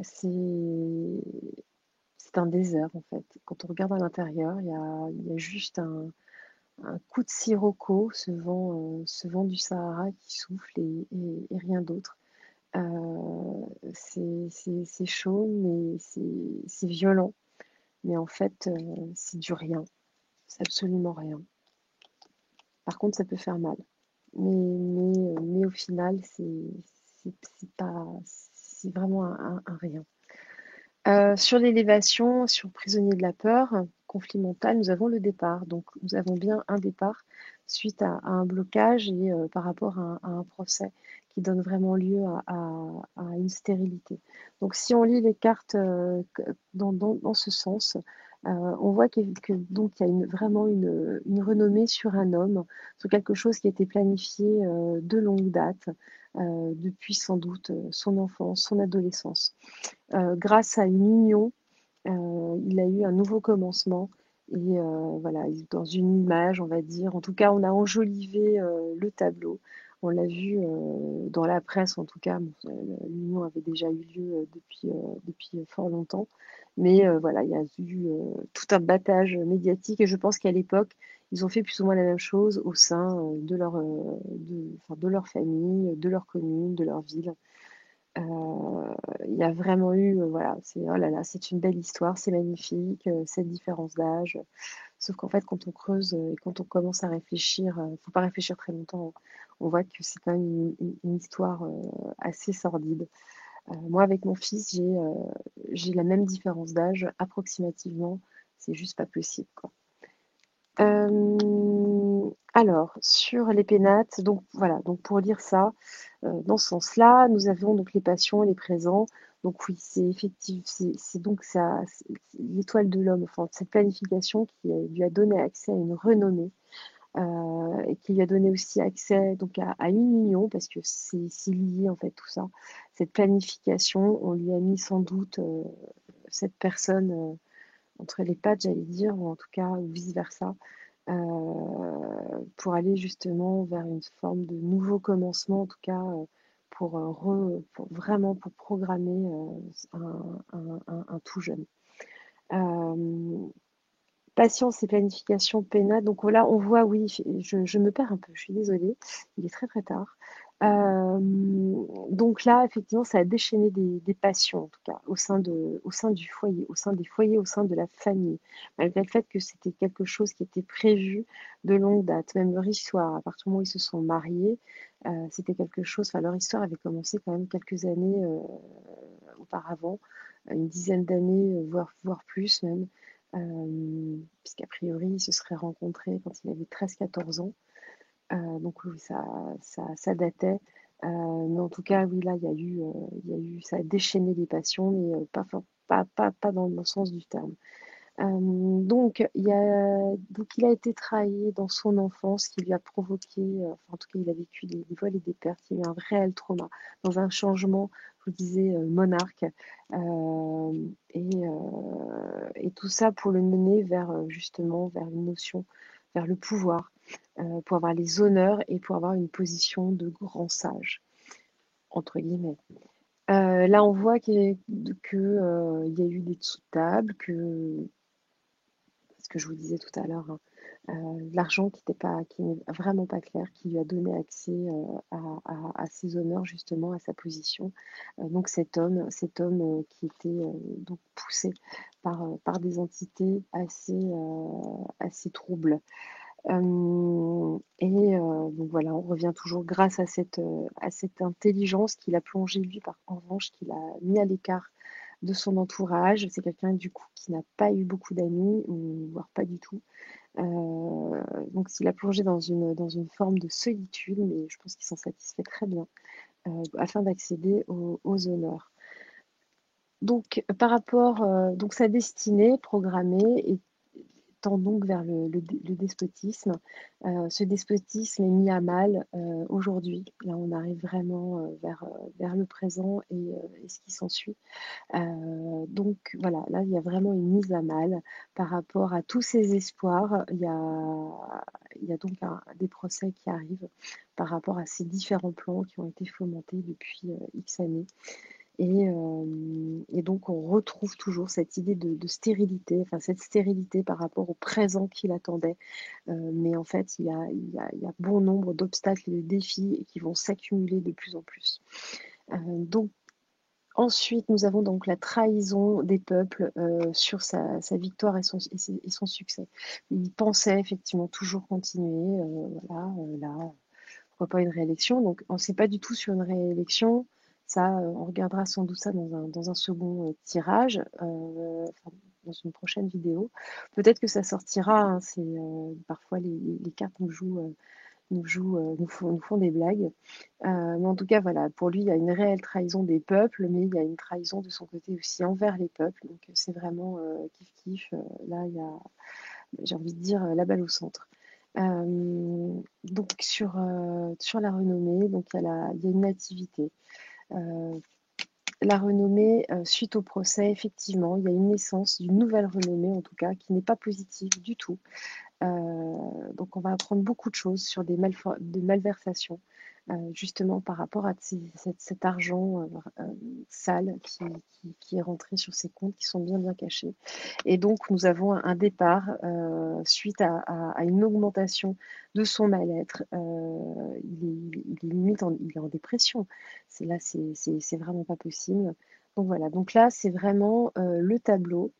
C'est c'est un désert en fait. Quand on regarde à l'intérieur, il y a juste un coup de sirocco, ce vent du Sahara qui souffle et rien d'autre. C'est chaud, mais c'est violent. Mais en fait, c'est du rien. C'est absolument rien. Par contre, ça peut faire mal. Mais au final, c'est pas, c'est vraiment un rien. Sur l'élévation, sur prisonnier de la peur, conflit mental, nous avons le départ. Donc, nous avons bien un départ suite à un blocage et par rapport à un procès qui donne vraiment lieu à une stérilité. Donc, si on lit les cartes dans ce sens, on voit donc il y a vraiment une renommée sur un homme, sur quelque chose qui a été planifié de longue date, depuis sans doute son enfance, son adolescence. Grâce à une union, il a eu un nouveau commencement. Et voilà, dans une image, on va dire. En tout cas, on a enjolivé le tableau. On l'a vu dans la presse, en tout cas. Bon, l'union avait déjà eu lieu depuis fort longtemps. Mais voilà, il y a eu tout un battage médiatique. Et je pense qu'à l'époque, ils ont fait plus ou moins la même chose au sein enfin, de leur famille, de leur commune, de leur ville. Il y a vraiment eu, voilà, oh là là, c'est une belle histoire, c'est magnifique, cette différence d'âge. Sauf qu'en fait, quand on creuse et quand on commence à réfléchir, faut pas réfléchir très longtemps, hein. On voit que c'est quand même une histoire assez sordide. Moi, avec mon fils, j'ai la même différence d'âge, approximativement, C'est juste pas possible, quoi. Alors, sur les pénates, donc voilà, donc pour lire ça, dans ce sens-là, nous avons donc les passions et les présents. Donc oui, c'est effectif, c'est donc ça, l'étoile de l'homme, enfin cette planification qui lui a donné accès à une renommée et qui lui a donné aussi accès donc à une union parce que c'est lié en fait tout ça. Cette planification, on lui a mis sans doute cette personne entre les pattes, j'allais dire, ou en tout cas, ou vice-versa, pour aller justement vers une forme de nouveau commencement, en tout cas, pour vraiment pour programmer un tout jeune. Euh, Patience et planification pénale. Donc là, on voit, oui, je me perds un peu, je suis désolée, il est très très tard. Euh, donc là, effectivement, ça a déchaîné des passions, en tout cas, au sein du foyer, au sein des foyers, au sein de la famille, malgré le fait que c'était quelque chose qui était prévu de longue date. Même leur histoire, à partir du moment où ils se sont mariés, c'était quelque chose, enfin, leur histoire avait commencé quand même quelques années auparavant, une dizaine d'années, voire plus même, puisqu'a priori, ils se seraient rencontrés quand il avait 13-14 ans. Donc oui, ça datait. Mais en tout cas, oui, là, il y a eu, ça a déchaîné les passions, mais pas dans le sens du terme. Donc il a été trahi dans son enfance, qui lui a provoqué, enfin, en tout cas, il a vécu des vols et des pertes. Il y a eu un réel trauma, dans un changement, je vous disais, monarque. Euh, et tout ça pour le mener vers, justement, vers une notion, vers le pouvoir, pour avoir les honneurs et pour avoir une position de grand sage, entre guillemets. Là, on voit il y a eu des dessous de table, que ce que je vous disais tout à l'heure, hein, l'argent qui n'est vraiment pas clair, qui lui a donné accès à ses honneurs, justement, à sa position. Donc cet homme qui était donc poussé par des entités assez troubles. Donc voilà, on revient toujours grâce à cette intelligence qu'il a plongé lui, en revanche, qu'il a mis à l'écart de son entourage. C'est quelqu'un du coup qui n'a pas eu beaucoup d'amis, ou voire pas du tout. Donc il a plongé dans une forme de solitude, mais je pense qu'il s'en satisfait très bien, afin d'accéder aux honneurs. Donc par rapport, donc sa destinée programmée tend donc vers le despotisme. Ce despotisme est mis à mal aujourd'hui. Là, on arrive vraiment vers le présent et ce qui s'ensuit. Donc voilà, là, il y a vraiment une mise à mal par rapport à tous ces espoirs. Il y a donc des procès qui arrivent par rapport à ces différents plans qui ont été fomentés depuis X années. Et donc, on retrouve toujours cette idée de stérilité, enfin cette stérilité par rapport au présent qu'il attendait. Mais en fait, il y a bon nombre d'obstacles et de défis qui vont s'accumuler de plus en plus. Donc, ensuite, nous avons donc la trahison des peuples sur sa victoire et son succès. Il pensait effectivement toujours continuer, voilà, là, pourquoi pas une réélection. Donc, on ne sait pas du tout sur une réélection. Ça, on regardera sans doute ça dans un second tirage, enfin, dans une prochaine vidéo. Peut-être que ça sortira, hein, parfois les cartes nous font des blagues. Mais en tout cas, voilà, pour lui, il y a une réelle trahison des peuples, mais il y a une trahison de son côté aussi envers les peuples. Donc c'est vraiment kiff-kiff. Là, j'ai envie de dire, la balle au centre. Donc sur la renommée, donc il y a une nativité. Euh, la renommée, suite au procès, effectivement, il y a une naissance d'une nouvelle renommée, en tout cas, qui n'est pas positive du tout. Donc on va apprendre beaucoup de choses sur des malversations, justement par rapport à cet argent sale qui est rentré sur ces comptes qui sont bien cachés. Et donc nous avons un départ suite à une augmentation de son mal-être. Il est limite il est en dépression. C'est vraiment pas possible. Donc voilà, donc là c'est vraiment le tableau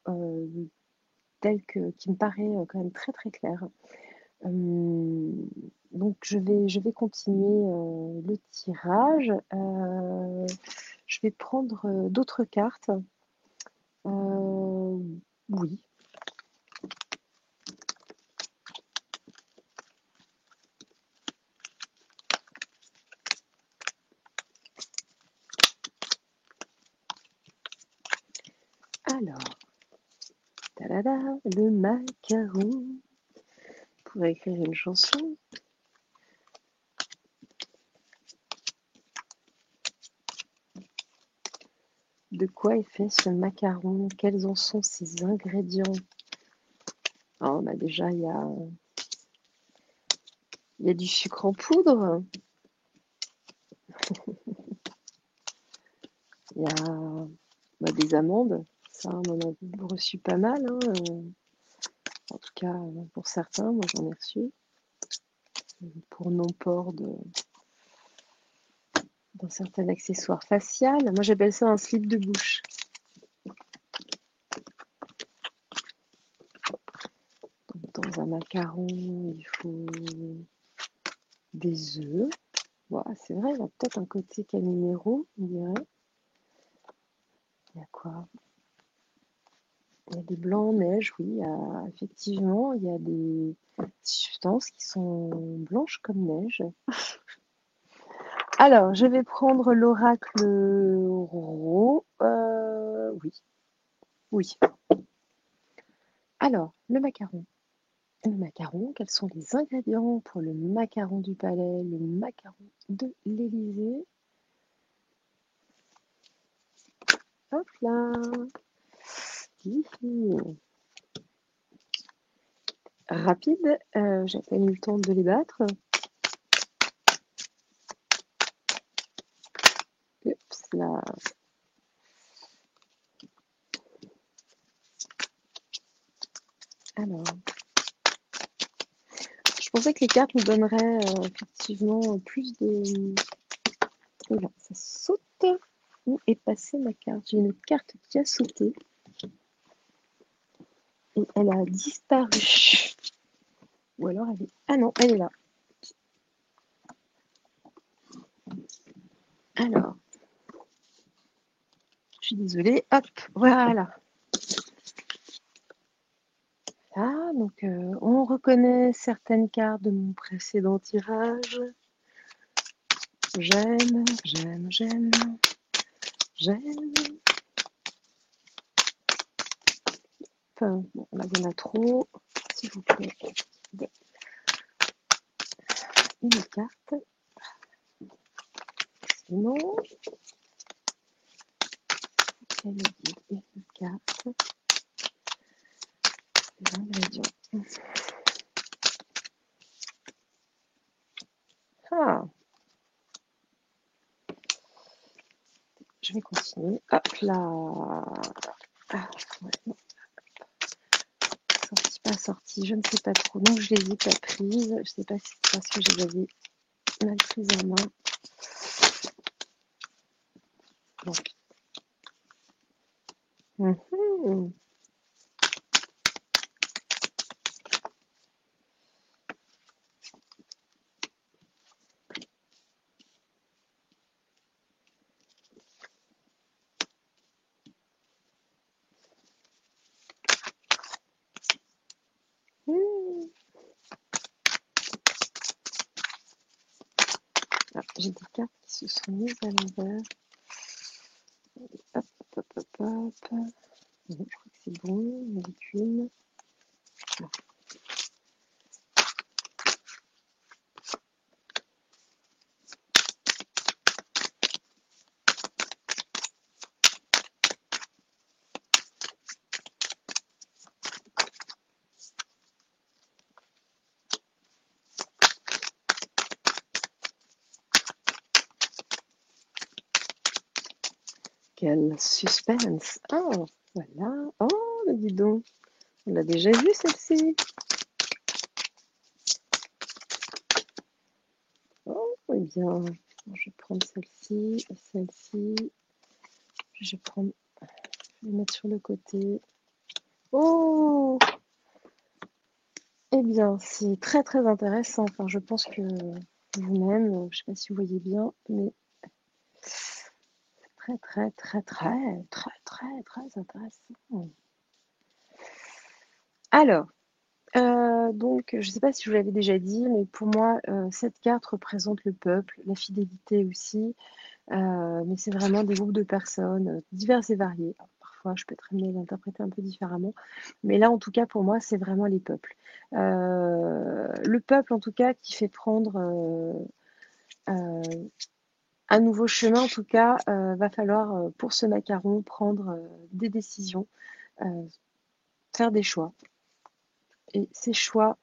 qui me paraît quand même très très clair. Donc je vais continuer le tirage. Je vais prendre d'autres cartes. Oui, Alors, talada, le macaron. On pourrait écrire une chanson. De quoi est fait ce macaron? Quels en sont ses ingrédients? Alors, bah déjà, il y a du sucre en poudre. Il y a des amandes. Ça, on en a reçu pas mal. Hein. En tout cas, pour certains, moi j'en ai reçu. Pour non-port d'un certain accessoire facial. Moi j'appelle ça un slip de bouche. Dans un macaron, il faut des œufs. Voilà, c'est vrai, il y a peut-être un côté caminero, on dirait. Il y a quoi? Il y a des blancs en neige, oui. Effectivement, il y a des substances qui sont blanches comme neige. Alors, je vais prendre l'oracle Ro. Oui, oui. Alors, le macaron. Le macaron, quels sont les ingrédients pour le macaron du palais, le macaron de l'Élysée? Hop là. Rapide, j'ai à peine eu le temps de les battre. Oups là. Alors, je pensais que les cartes nous donneraient effectivement plus de... Oh là, ça saute. Où est passée ma carte? J'ai une carte qui a sauté. Et elle a disparu. Ou alors elle est... Ah non, elle est là. Alors, je suis désolée. Hop, voilà. Ah, donc on reconnaît certaines cartes de mon précédent tirage. J'aime, j'aime, j'aime, j'aime. Enfin, bon, là, il y en a trop. S'il vous plaît, une carte. Sinon, elle me dit une carte. Les ingrédients. Ah, je vais continuer. Hop là. Ah, ouais, non. Sorti, pas sorti, je ne sais pas trop. Donc, je les ai pas prises. Je ne sais pas si c'est parce que je les avais mal prises en main. Bon. Mmh. Mmh. Ah, j'ai des cartes qui se sont mises à l'envers. Hop, hop, hop, hop. Bon, je crois que c'est bon. Il y en a qu'une. Ah. Quel suspense! Oh, voilà. Oh, mais dis donc, on l'a déjà vue celle-ci. Oh, eh bien, je vais prendre celle-ci et celle-ci. Je vais prendre, je vais mettre sur le côté. Oh, eh bien, c'est très très intéressant. Enfin, je pense que vous-même, je ne sais pas si vous voyez bien, mais très très très très très très très intéressant. Alors, donc, je ne sais pas si je vous l'avais déjà dit, mais pour moi, cette carte représente le peuple, la fidélité aussi, mais c'est vraiment des groupes de personnes diverses et variées. Alors, fois, je peux être amenée à l'interpréter un peu différemment. Mais là, en tout cas, pour moi, c'est vraiment les peuples. Le peuple, en tout cas, qui fait prendre euh, un nouveau chemin, en tout cas, va falloir, pour ce macaron, prendre des décisions, euh, faire des choix. Et ces choix,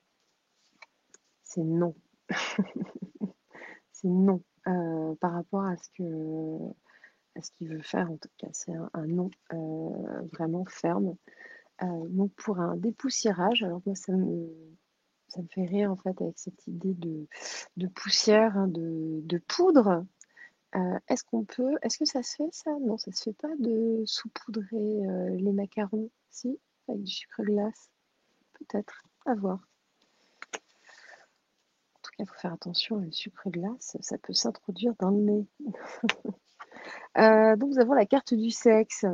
c'est non. C'est non par rapport à ce qu'il veut faire, en tout cas. C'est un non vraiment ferme. Donc pour un dépoussiérage, alors moi ça me fait rire en fait avec cette idée de poussière, hein, de poudre. Est-ce que ça se fait ça? Non, ça se fait pas de saupoudrer les macarons, si, avec du sucre glace, peut-être, à voir. En tout cas, il faut faire attention, le sucre glace, ça peut s'introduire dans le nez. Donc nous avons la carte du sexe.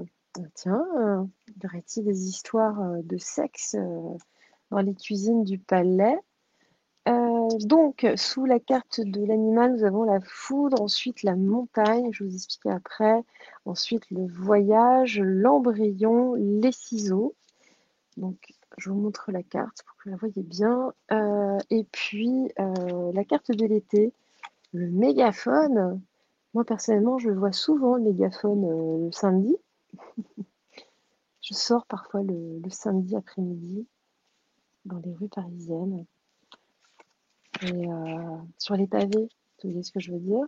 Tiens, y aurait-il des histoires de sexe dans les cuisines du palais? Donc, sous la carte de l'animal, nous avons la foudre, ensuite la montagne, je vous expliquerai après, ensuite le voyage, l'embryon, les ciseaux. Donc, je vous montre la carte pour que vous la voyez bien. Et puis, la carte de l'été, le mégaphone. Moi, personnellement, je le vois souvent, le mégaphone, le samedi. Je sors parfois le samedi après-midi dans les rues parisiennes et sur les pavés, vous voyez ce que je veux dire?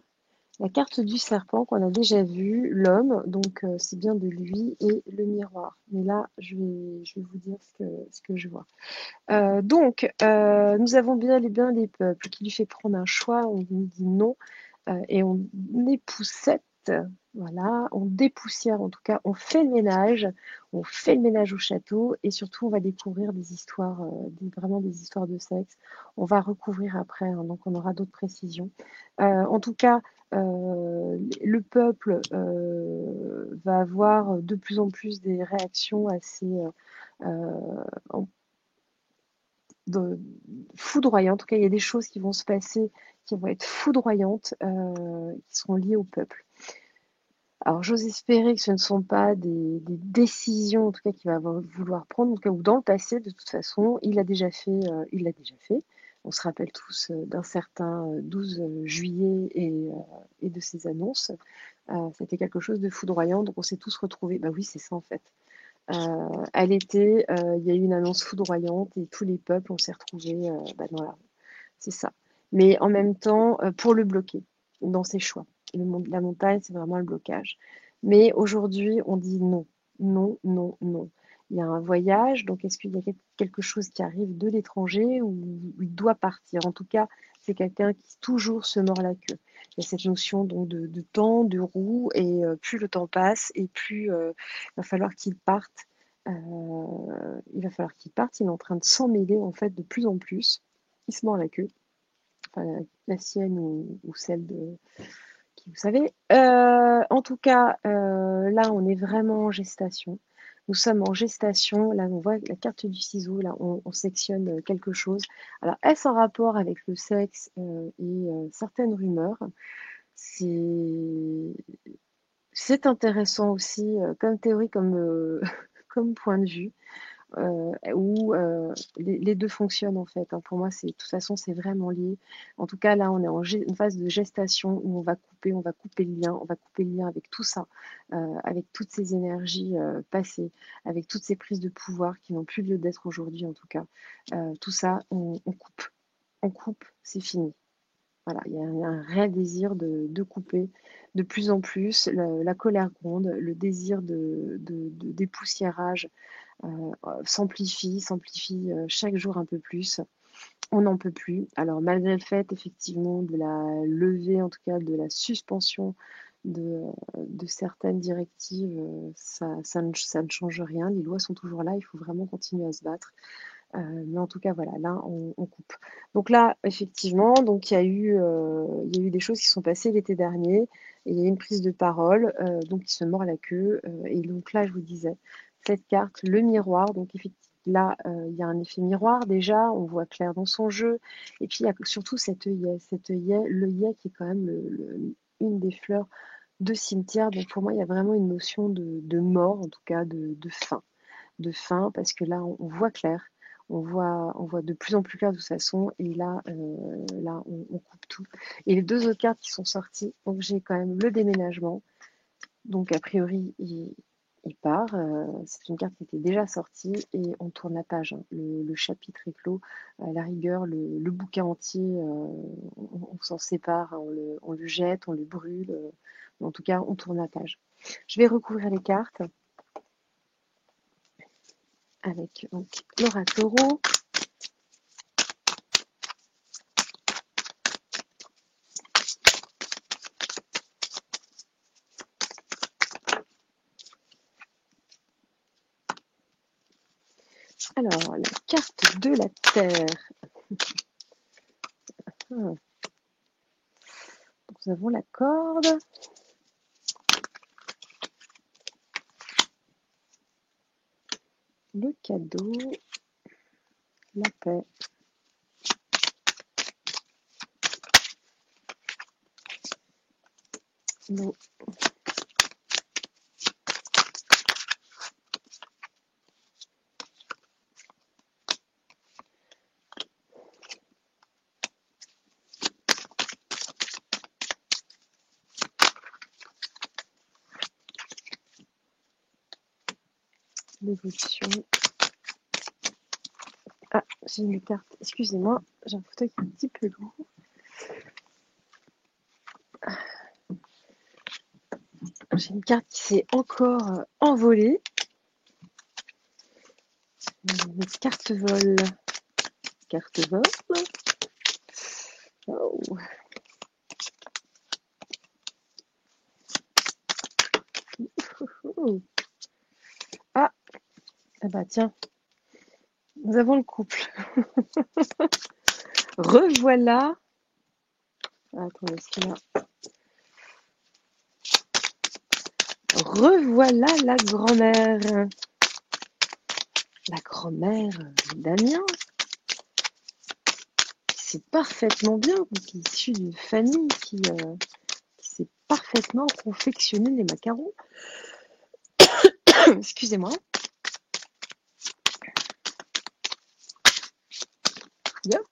La carte du serpent qu'on a déjà vue, l'homme, donc c'est bien de lui et le miroir. Mais là, je vais vous dire ce que je vois. Nous avons bien et bien les peuples qui lui fait prendre un choix, on nous dit non, et on époussette, voilà, on dépoussière, en tout cas, on fait le ménage au château, et surtout, on va découvrir des histoires, vraiment des histoires de sexe. On va recouvrir après, hein, donc on aura d'autres précisions. En tout cas, le peuple va avoir de plus en plus des réactions assez euh, de, foudroyantes. En tout cas, il y a des choses qui vont se passer qui vont être foudroyantes, qui seront liées au peuple. Alors, j'ose espérer que ce ne sont pas des décisions, en tout cas, qu'il va vouloir prendre, en tout cas, ou dans le passé, de toute façon, il l'a déjà fait, il l'a déjà fait. On se rappelle tous d'un certain 12 juillet et de ses annonces. C'était quelque chose de foudroyant, donc on s'est tous retrouvés. Bah oui, c'est ça en fait. À l'été, il y a eu une annonce foudroyante et tous les peuples, on s'est retrouvés dans la rue. C'est ça. Mais en même temps, pour le bloquer dans ses choix. La montagne, c'est vraiment le blocage. Mais aujourd'hui, on dit non, non, non, non. Il y a un voyage, donc est-ce qu'il y a quelque chose qui arrive de l'étranger ou il doit partir? En tout cas, c'est quelqu'un qui toujours se mord la queue. Il y a cette notion donc de temps, de roue, et plus le temps passe, et plus il va falloir qu'il parte. Il va falloir qu'il parte. Il est en train de s'en mêler en fait de plus en plus. Il se mord la queue, enfin la sienne ou celle de qui vous savez. En tout cas, là, on est vraiment en gestation. Nous sommes en gestation. Là, on voit la carte du ciseau. Là, on sectionne quelque chose. Alors, est-ce en rapport avec le sexe et certaines rumeurs? C'est c'est intéressant aussi comme théorie, comme point de vue où les deux fonctionnent en fait, hein. Pour moi, de toute façon, c'est vraiment lié. En tout cas, là, on est en une phase de gestation où on va couper le lien, on va couper le lien avec tout ça, avec toutes ces énergies passées, avec toutes ces prises de pouvoir qui n'ont plus lieu d'être aujourd'hui en tout cas. Tout ça, on coupe, c'est fini. Voilà, il y a un réel désir de couper de plus en plus, la colère gronde, le désir de dépoussiérage s'amplifie chaque jour un peu plus. On n'en peut plus. Alors malgré le fait effectivement de la levée, en tout cas de la suspension de, de certaines directives, ça ne change rien. Les lois sont toujours là, il faut vraiment continuer à se battre. Mais en tout cas, voilà, là, on coupe. Donc là, effectivement, donc il y a eu des choses qui sont passées l'été dernier, et il y a eu une prise de parole, donc il se mord la queue. Et donc là, je vous disais, cette carte, le miroir, donc effectivement, là, il y a un effet miroir déjà, on voit clair dans son jeu. Et puis il y a surtout cet œillet, l'œillet qui est quand même une des fleurs 2 cimetières, donc pour moi, il y a vraiment une notion de mort, en tout cas de fin, parce que là, on voit clair, on voit de plus en plus clair de toute façon, et là, on coupe tout. Et les 2 autres cartes qui sont sorties, donc j'ai quand même le déménagement, donc a priori, il part. C'est une carte qui était déjà sortie et on tourne la page, hein. Le chapitre est clos. À la rigueur, le bouquin entier, on s'en sépare, hein. On le jette, on le brûle. Mais en tout cas, on tourne la page. Je vais recouvrir les cartes avec donc, l'oratoro. Alors, la carte de la Terre. Donc, nous avons la corde. Le cadeau. La paix. L'eau. L'évolution. Ah, j'ai une carte. Excusez-moi, j'ai un fauteuil qui est un petit peu lourd. J'ai une carte qui s'est encore envolée. Une carte vol. Carte vol. Oh. Ah, ah bah tiens, nous avons le couple. Revoilà. Ah, attendez, est-ce qu'il y a... Revoilà la grand-mère. La grand-mère d'Damien, qui sait parfaitement bien, qui est issue d'une famille qui sait parfaitement confectionner les macarons. Excusez-moi. Yep.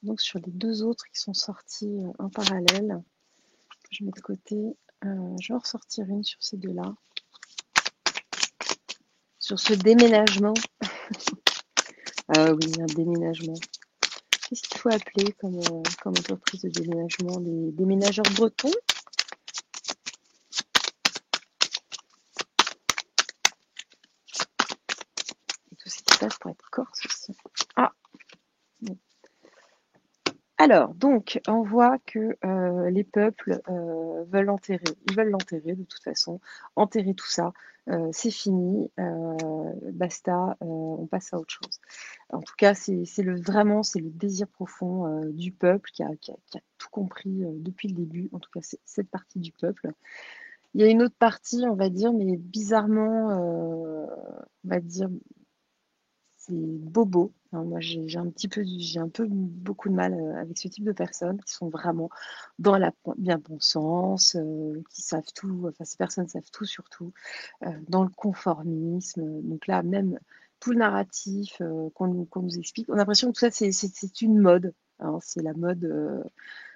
Donc sur les 2 autres qui sont sortis en parallèle, je mets de côté. Je vais en ressortir une sur ces 2-là. Sur ce déménagement. Ah oui, un déménagement. Qu'est-ce qu'il faut appeler comme entreprise de déménagement? Les déménageurs bretons? Et tout ce qui se passe pour être corse aussi. Ah bon. Alors, donc, on voit que les peuples veulent l'enterrer. Ils veulent l'enterrer de toute façon. Enterrer tout ça, c'est fini, basta, on passe à autre chose. En tout cas, vraiment, c'est le désir profond du peuple qui a tout compris depuis le début. En tout cas, c'est cette partie du peuple. Il y a une autre partie, on va dire, mais bizarrement, on va dire, c'est bobo. Hein, moi, j'ai un peu beaucoup de mal avec ce type de personnes qui sont vraiment dans la bien-pensance, qui savent tout. Enfin, ces personnes savent tout sur tout, dans le conformisme. Donc là, même tout le narratif qu'on nous explique, on a l'impression que tout ça, c'est une mode. Hein, c'est la mode.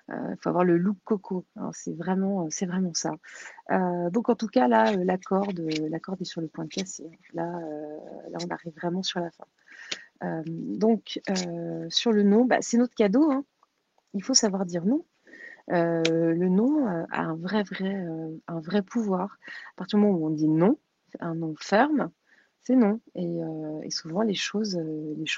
Il faut avoir le look coco. Hein, c'est vraiment ça. Donc en tout cas là, la corde est sur le point de casser. Là, on arrive vraiment sur la fin. Donc, sur le non, bah, c'est notre cadeau, hein. Il faut savoir dire non. Le non a un vrai pouvoir. À partir du moment où on dit non, un non ferme, c'est non. Et souvent, les choses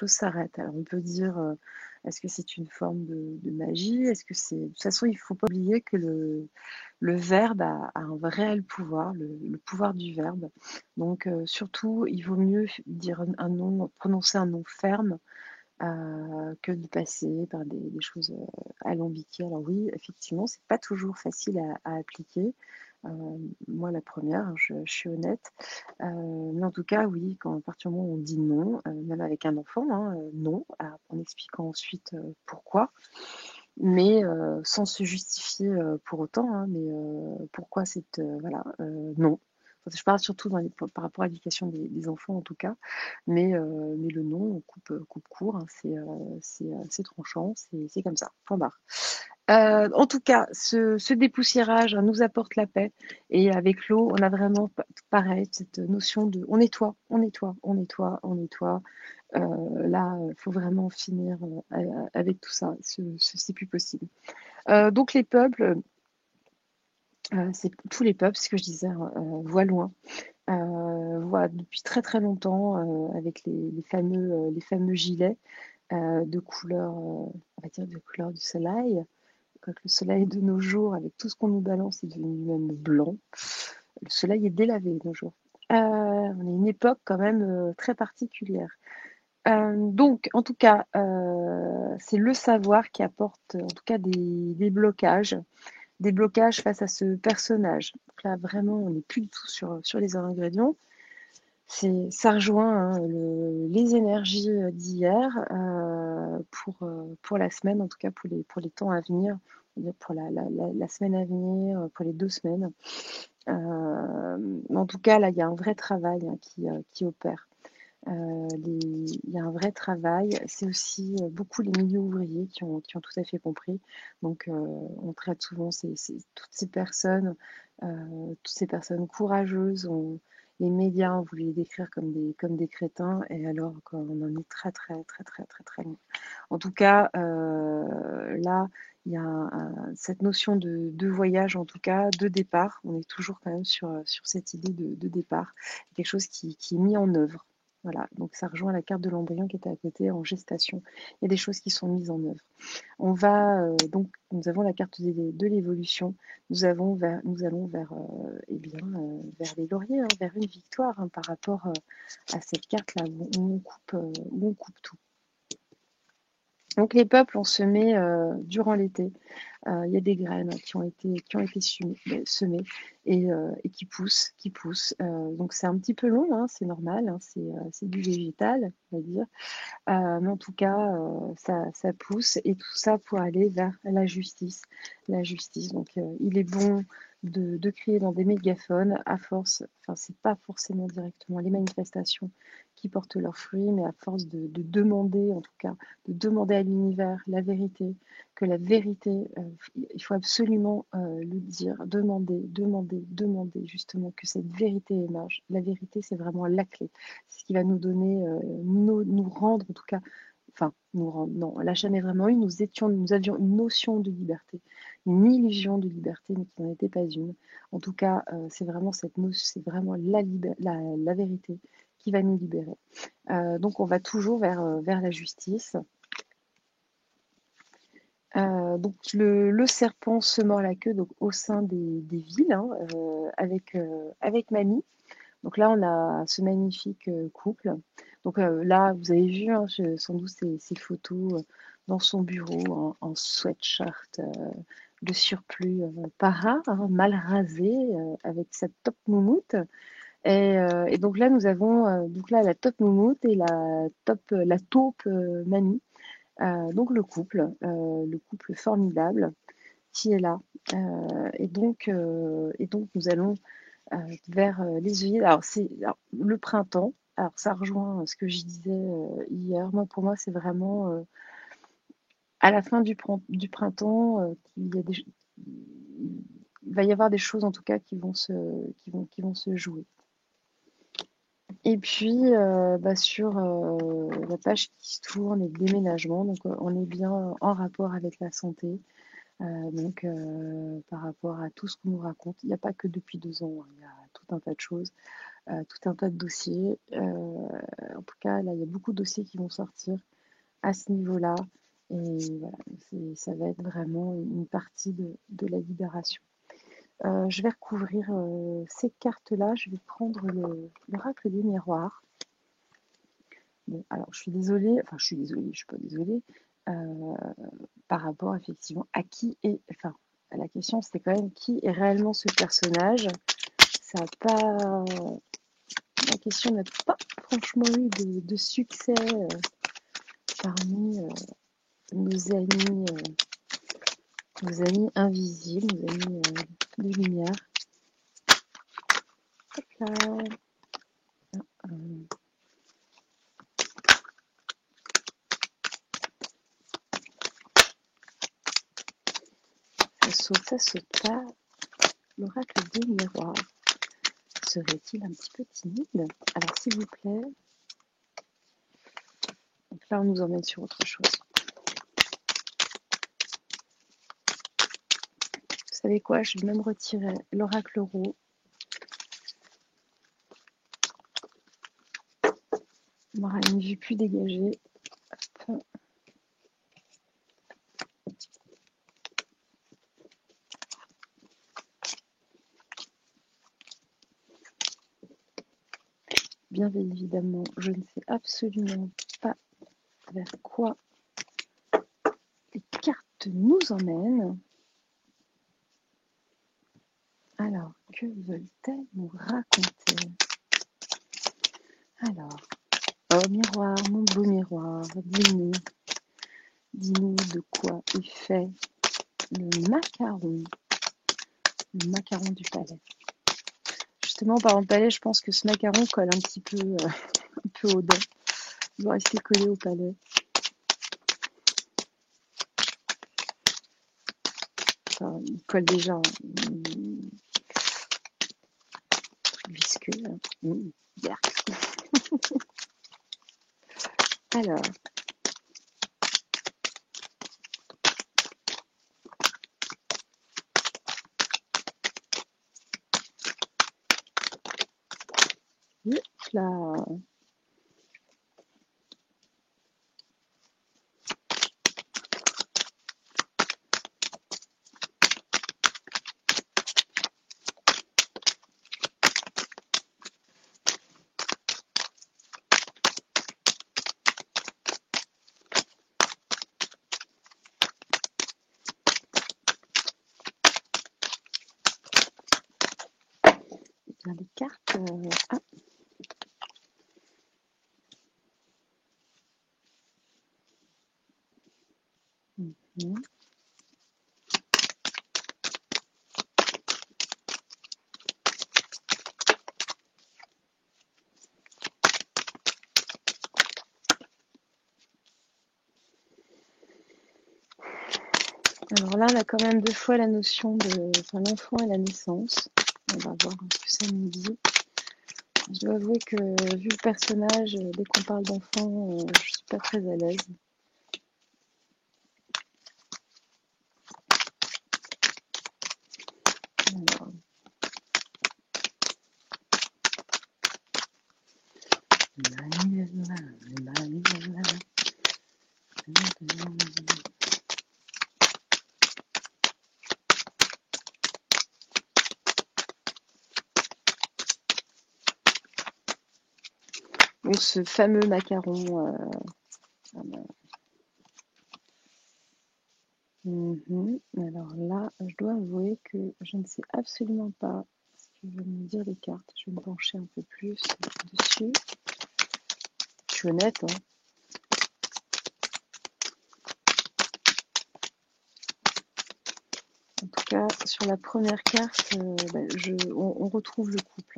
s'arrêtent. Alors, on peut dire, est-ce que c'est une forme de magie? Est-ce que c'est... De toute façon, il ne faut pas oublier que le verbe a un réel pouvoir, le pouvoir du verbe. Donc, surtout, il vaut mieux dire un non, prononcer un non ferme que de passer par des choses alambiquées. Alors oui, effectivement, c'est pas toujours facile à appliquer. Moi, la première, hein, je suis honnête. Mais en tout cas, oui, quand à partir du moment où on dit non, même avec un enfant, hein, non, en expliquant ensuite pourquoi. mais sans se justifier pour autant, hein, mais pourquoi cette... voilà, non. Enfin, je parle surtout par rapport à l'éducation des enfants en tout cas, mais le non, on coupe court, hein, c'est tranchant, c'est comme ça, point barre. En tout cas, ce dépoussiérage hein, nous apporte la paix. Et avec l'eau, on a vraiment pareil, cette notion de on nettoie, on nettoie, on nettoie, on nettoie. Là, il faut vraiment finir avec tout ça. C'est plus possible. Donc les peuples, c'est tous les peuples, ce que je disais, hein, voient loin, voient depuis très très longtemps avec les fameux gilets de couleur, on va dire de couleur du soleil. Quand le soleil de nos jours, avec tout ce qu'on nous balance, est devenu même blanc. Le soleil est délavé de nos jours. On est une époque quand même très particulière. Donc, en tout cas, c'est le savoir qui apporte en tout cas des blocages face à ce personnage. Donc là, vraiment, on n'est plus du tout sur les ingrédients. Ça rejoint hein, les énergies d'hier pour la semaine, en tout cas pour les temps à venir, pour la semaine à venir, pour les 2 semaines. En tout cas, là, il y a un vrai travail hein, qui opère. Il y a un vrai travail. C'est aussi beaucoup les milieux ouvriers qui ont tout à fait compris. Donc, on traite souvent toutes ces personnes courageuses. Les médias ont voulu les décrire comme des crétins, et alors qu'on en est très, très, très, très, très, très loin. En tout cas, là, il y a cette notion de voyage, en tout cas, de départ. On est toujours quand même sur cette idée de départ, quelque chose qui est mis en œuvre. Voilà, donc ça rejoint la carte de l'embryon qui était à côté en gestation. Il y a des choses qui sont mises en œuvre. Donc, nous avons la carte de l'évolution. Nous allons vers, vers les lauriers, hein, vers une victoire hein, par rapport à cette carte-là où on coupe tout. Donc les peuples ont semé durant l'été. Il y a des graines qui ont été semées et qui poussent, qui poussent. Donc c'est un petit peu long, hein, c'est normal, hein, c'est du végétal, on va dire. Mais en tout cas, ça pousse et tout ça pour aller vers la justice. La justice. Donc il est bon de crier dans des mégaphones à force, enfin c'est pas forcément directement les manifestations qui portent leurs fruits, mais à force de demander, en tout cas, de demander à l'univers la vérité, que la vérité, il faut absolument le dire, demander, demander, demander, justement, que cette vérité émerge. La vérité, c'est vraiment la clé. C'est ce qui va nous donner, nous rendre, en tout cas, enfin, nous rendre, non, on l'a jamais vraiment eu, nous avions une notion de liberté, une illusion de liberté, mais qui n'en était pas une. En tout cas, c'est vraiment c'est vraiment la vérité qui va nous libérer. Donc on va toujours vers la justice. Donc le serpent se mord la queue donc, au sein des villes hein, avec Mamie. Donc là, on a ce magnifique couple. Donc là, vous avez vu hein, sans doute ces photos dans son bureau en sweatshirt de surplus pas rare, hein, mal rasé, avec sa top moumoute. Et donc là, nous avons donc là, la top moumoute et la taupe mamie. Donc le couple formidable qui est là. Et donc nous allons vers les œillets. Alors, le printemps. Alors ça rejoint ce que je disais hier. Pour moi, c'est vraiment à la fin du printemps qu'il y a il va y avoir des choses en tout cas qui vont se jouer. Et puis sur la page qui se tourne et le déménagement, donc on est bien en rapport avec la santé. Par rapport à tout ce qu'on nous raconte, il n'y a pas que depuis 2 ans, hein, il y a tout un tas de choses, tout un tas de dossiers. En tout cas, là, il y a beaucoup de dossiers qui vont sortir à ce niveau-là. Et voilà, ça va être vraiment une partie de la libération. Je vais recouvrir ces cartes-là. Je vais prendre l'oracle des miroirs. Bon, alors, je suis désolée, enfin, je suis pas désolée, par rapport effectivement à enfin, la question c'était quand même qui est réellement ce personnage. Ça a pas, la question n'a pas franchement eu de succès parmi nos amis Vos amis invisibles, vos amis de lumière. Hop là. Ça saute pas. L'oracle des miroirs serait-il un petit peu timide? Alors s'il vous plaît. Donc là on nous emmène sur autre chose. Vous savez quoi? Je vais même retirer l'oracle roux. On aura une vue plus dégagée. Hop. Bien évidemment, je ne sais absolument pas vers quoi les cartes nous emmènent. Alors, que veulent-elles nous raconter? Alors, oh miroir, mon beau miroir, dis-nous de quoi est fait le macaron du palais. Justement, en parlant de palais, je pense que ce macaron colle un petit peu, un peu aux dents. Il doit rester collé au palais. Enfin, il colle déjà. Visqueux. Alors. Là. Bien, les cartes. Ah. Alors là, on a quand même deux fois la notion de l'enfant et la naissance. On va voir ce que ça nous dit. Je dois avouer que vu le personnage, dès qu'on parle d'enfant, je suis pas très à l'aise. Alors. Donc ce fameux macaron. Alors là, je dois avouer que je ne sais absolument pas ce que veulent me dire les cartes. Je vais me pencher un peu plus dessus. Je suis honnête, hein. En tout cas, sur la première carte, on retrouve le couple.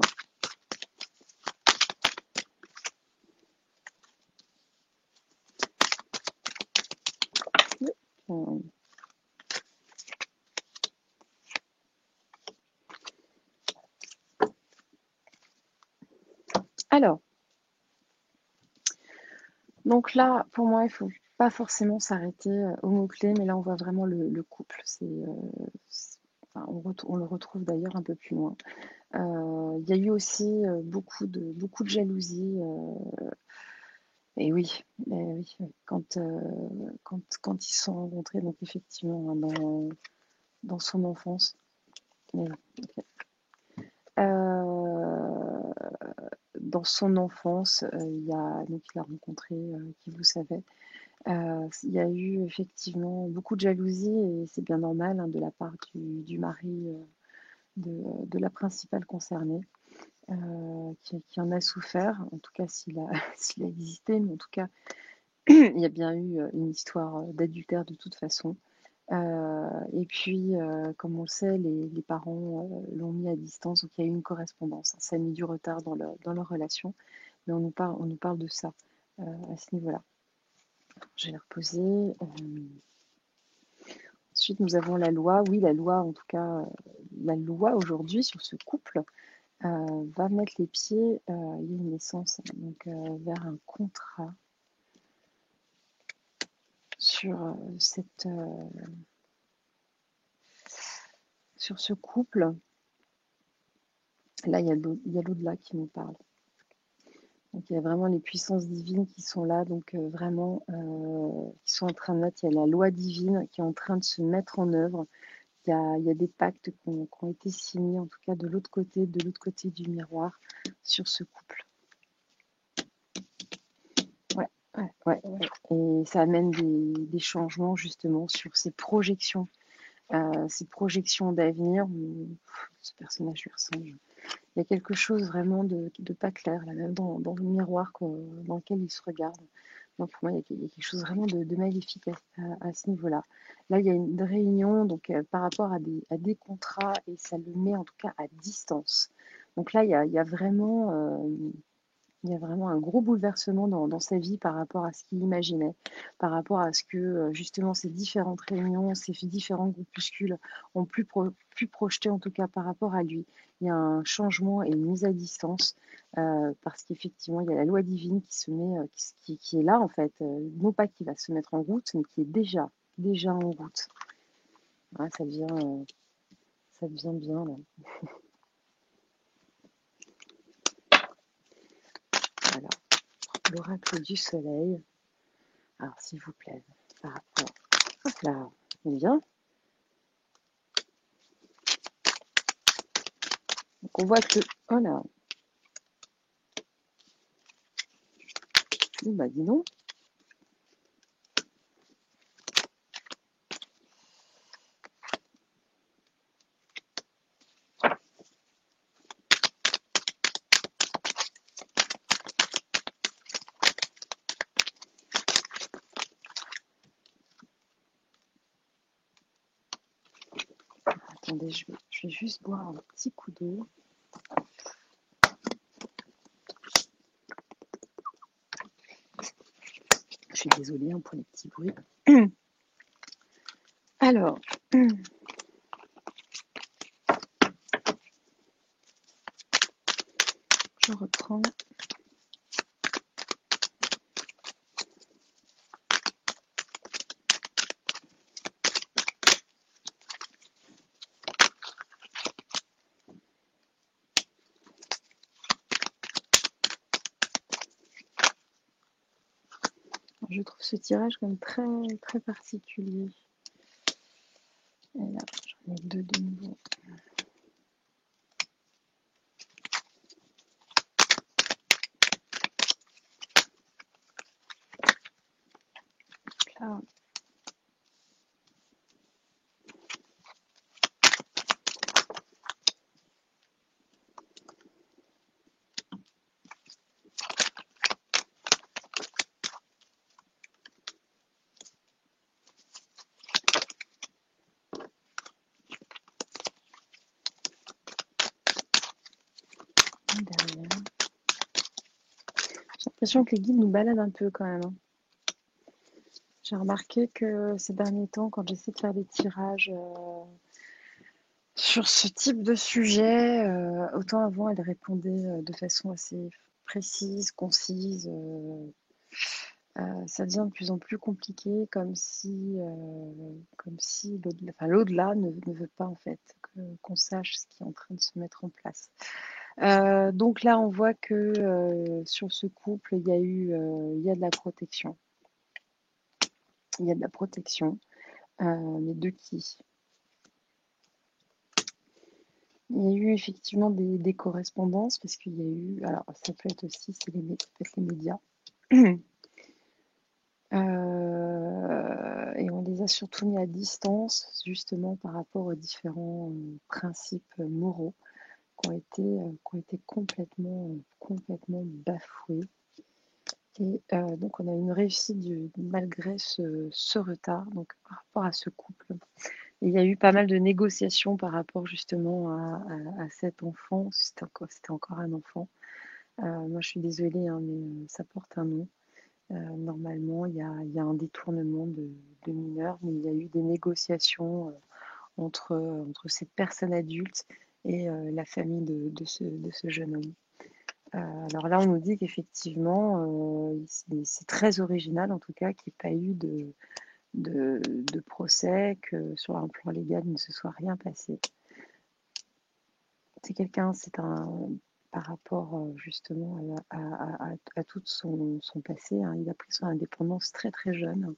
Alors, donc là, pour moi, il ne faut pas forcément s'arrêter au mot-clé, mais là, on voit vraiment le couple. On le retrouve d'ailleurs un peu plus loin. Il y a eu aussi beaucoup de jalousie. Et oui, quand ils se sont rencontrés, donc effectivement, hein, dans son enfance. Dans son enfance, il a rencontré qui vous savez. Il y a eu effectivement beaucoup de jalousie et c'est bien normal hein, de la part du mari de la principale concernée. Qui en a souffert, en tout cas s'il a, s'il a existé, mais en tout cas, il y a bien eu une histoire d'adultère de toute façon. Et puis, comme on le sait, les parents l'ont mis à distance, donc il y a eu une correspondance. Ça a mis du retard dans leur relation, mais on nous parle de ça à ce niveau-là. Je vais les reposer. Ensuite, nous avons la loi. Oui, la loi, en tout cas, la loi aujourd'hui sur ce couple va mettre les pieds, il y a une naissance, donc vers un contrat sur sur ce couple. Là, il y a l'au-delà qui nous parle. Donc, il y a vraiment les puissances divines qui sont là, donc vraiment, qui sont en train de mettre, il y a la loi divine qui est en train de se mettre en œuvre. Il y a des pactes qui ont été signés, en tout cas de l'autre côté du miroir, sur ce couple. Ouais, ouais, ouais, ouais. Et ça amène des changements justement sur ces projections d'avenir. Ce personnage lui ressemble. Il y a quelque chose vraiment de pas clair, là, même dans le miroir dans lequel il se regarde. Donc pour moi, il y a quelque chose vraiment de maléfique à ce niveau-là. Là, il y a une réunion donc, par rapport à des contrats et ça le met en tout cas à distance. Donc là, il y a vraiment il y a vraiment un gros bouleversement dans sa vie par rapport à ce qu'il imaginait, par rapport à ce que justement ces différentes réunions, ces différents groupuscules ont pu projeter en tout cas par rapport à lui. Il y a un changement et une mise à distance parce qu'effectivement, il y a la loi divine qui se met, qui est là en fait, non pas qui va se mettre en route, mais qui est déjà en route. Ah, ça devient bien là. Voilà, l'oracle du soleil. Alors s'il vous plaît, par rapport. Hop là, on est bien. Donc on voit que. Oh là, bah dis donc. Attendez, je vais juste boire un petit coup d'eau. Je suis désolée pour les petits bruits. Alors, je reprends. Je trouve ce tirage comme très, très particulier. Et là, j'en ai deux de nouveau. Là. Derrière. J'ai l'impression que les guides nous baladent un peu quand même. J'ai remarqué que ces derniers temps, quand j'essaie de faire des tirages sur ce type de sujet, autant avant, elle répondait de façon assez précise, concise. Ça devient de plus en plus compliqué, comme si l'au-delà ne veut pas en fait qu'on sache ce qui est en train de se mettre en place. Donc là, on voit que sur ce couple, il y a de la protection. Il y a de la protection, mais de qui? Il y a eu effectivement des correspondances parce qu'il y a eu, alors ça peut être aussi, peut-être les médias. Et on les a surtout mis à distance justement par rapport aux différents principes moraux qui ont été complètement bafoués. Et donc on a une réussite malgré ce retard, donc par rapport à ce couple. Et il y a eu pas mal de négociations par rapport justement à cet enfant. C'était encore un enfant. Moi, je suis désolée, hein, mais ça porte un nom. Normalement, il y a un détournement de mineurs, mais il y a eu des négociations entre cette personne adulte et la famille de ce jeune homme. Alors là, on nous dit qu'effectivement, c'est très original, en tout cas, qu'il n'y ait pas eu de procès, que sur un plan légal, il ne se soit rien passé. Par rapport justement à tout son passé, hein, il a pris son indépendance très très jeune.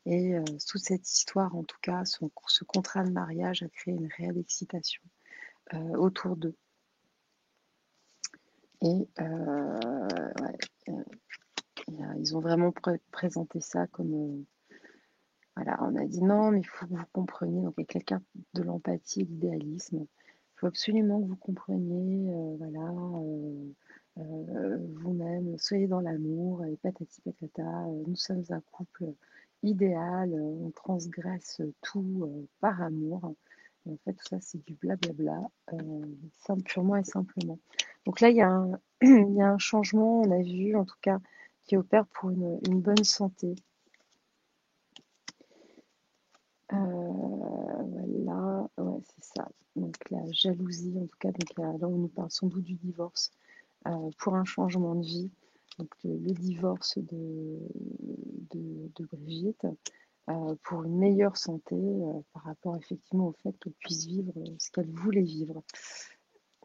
Et toute cette histoire, en tout cas, ce contrat de mariage a créé une réelle excitation autour d'eux. Et ouais, ils ont vraiment présenté ça comme voilà, on a dit non, mais il faut que vous compreniez. Donc, avec quelqu'un de l'empathie et de l'idéalisme, il faut absolument que vous compreniez, voilà, vous-même, soyez dans l'amour, et patati patata. Nous sommes un couple idéal, on transgresse tout par amour. Et en fait, tout ça, c'est du blablabla, purement et simplement. Donc là, il y a il y a un changement, on a vu, en tout cas, qui opère pour une bonne santé. Voilà, ouais, c'est ça. Donc la jalousie, en tout cas, donc là on nous parle sans doute du divorce pour un changement de vie. Donc le divorce de Brigitte pour une meilleure santé par rapport effectivement au fait qu'elle puisse vivre ce qu'elle voulait vivre.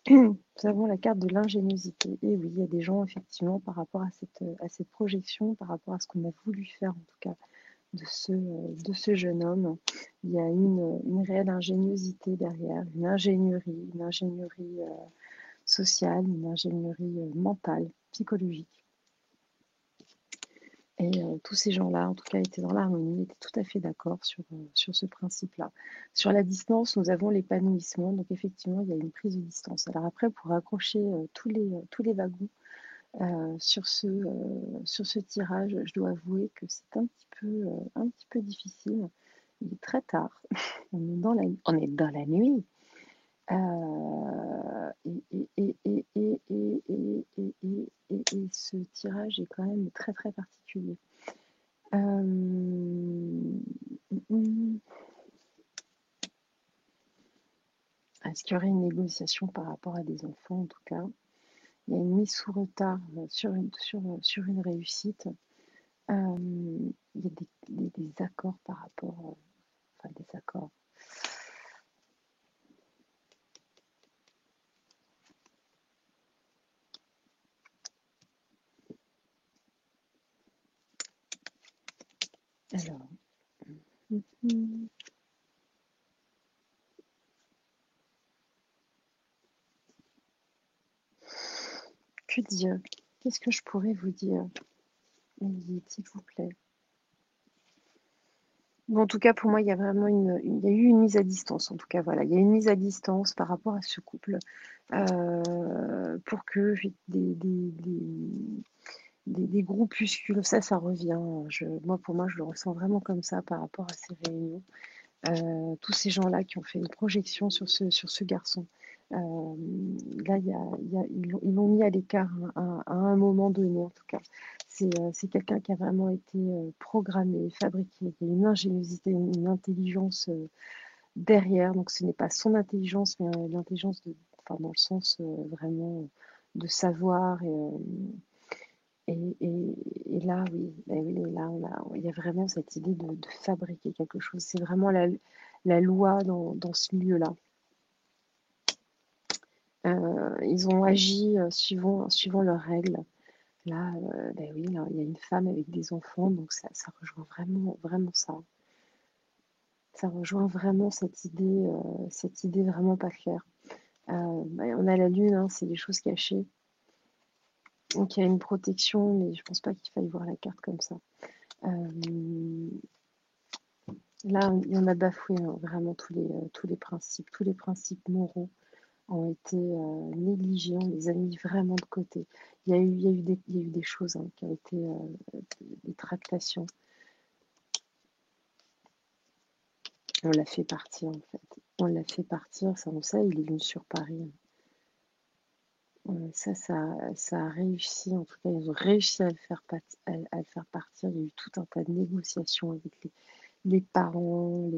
Nous avons la carte de l'ingéniosité. Et oui, il y a des gens effectivement par rapport à cette projection, par rapport à ce qu'on a voulu faire en tout cas de ce jeune homme. Il y a une réelle ingéniosité derrière, une ingénierie sociale, une ingénierie mentale, psychologique. Et tous ces gens-là, en tout cas, étaient dans l'harmonie, étaient tout à fait d'accord sur ce principe-là. Sur la distance, nous avons l'épanouissement. Donc, effectivement, il y a une prise de distance. Alors après, pour accrocher tous les wagons, sur ce tirage, je dois avouer que c'est un petit peu difficile. Il est très tard, on est dans la nuit. Et ce tirage est quand même très très particulier. Est-ce qu'il y aurait une négociation par rapport à des enfants en tout cas? Il y a une mise sous retard sur une réussite. Il y a des accords par rapport, enfin des accords. Alors, que dire? Qu'est-ce que je pourrais vous dire? S'il vous plaît. Bon, en tout cas, pour moi, il y a vraiment il y a eu une mise à distance. En tout cas, voilà, il y a une mise à distance par rapport à ce couple pour que des groupuscules, ça revient. Pour moi, je le ressens vraiment comme ça par rapport à ces réunions. Tous ces gens-là qui ont fait une projection sur ce garçon. Là, ils l'ont mis à l'écart à un moment donné, en tout cas. C'est quelqu'un qui a vraiment été programmé, fabriqué. Il y a une ingéniosité, une intelligence derrière. Donc, ce n'est pas son intelligence, mais l'intelligence enfin, dans le sens vraiment de savoir. Et là, oui, oui, là, il y a vraiment cette idée de fabriquer quelque chose. C'est vraiment la loi dans ce milieu-là. Ils ont agi suivant leurs règles. Là, oui, là, il y a une femme avec des enfants, donc ça rejoint vraiment, vraiment ça. Ça rejoint vraiment cette idée vraiment pas claire. On a la lune, hein, c'est des choses cachées. Donc il y a une protection, mais je pense pas qu'il faille voir la carte comme ça. Là, on a bafoué hein, vraiment tous les principes moraux ont été négligés, on les a mis vraiment de côté. Il y a eu des choses hein, qui ont été des tractations. On l'a fait partir en fait. On l'a fait partir, ça on sait, il est venu sur Paris. Ça a réussi, en tout cas, ils ont réussi à à le faire partir. Il y a eu tout un tas de négociations avec les parents,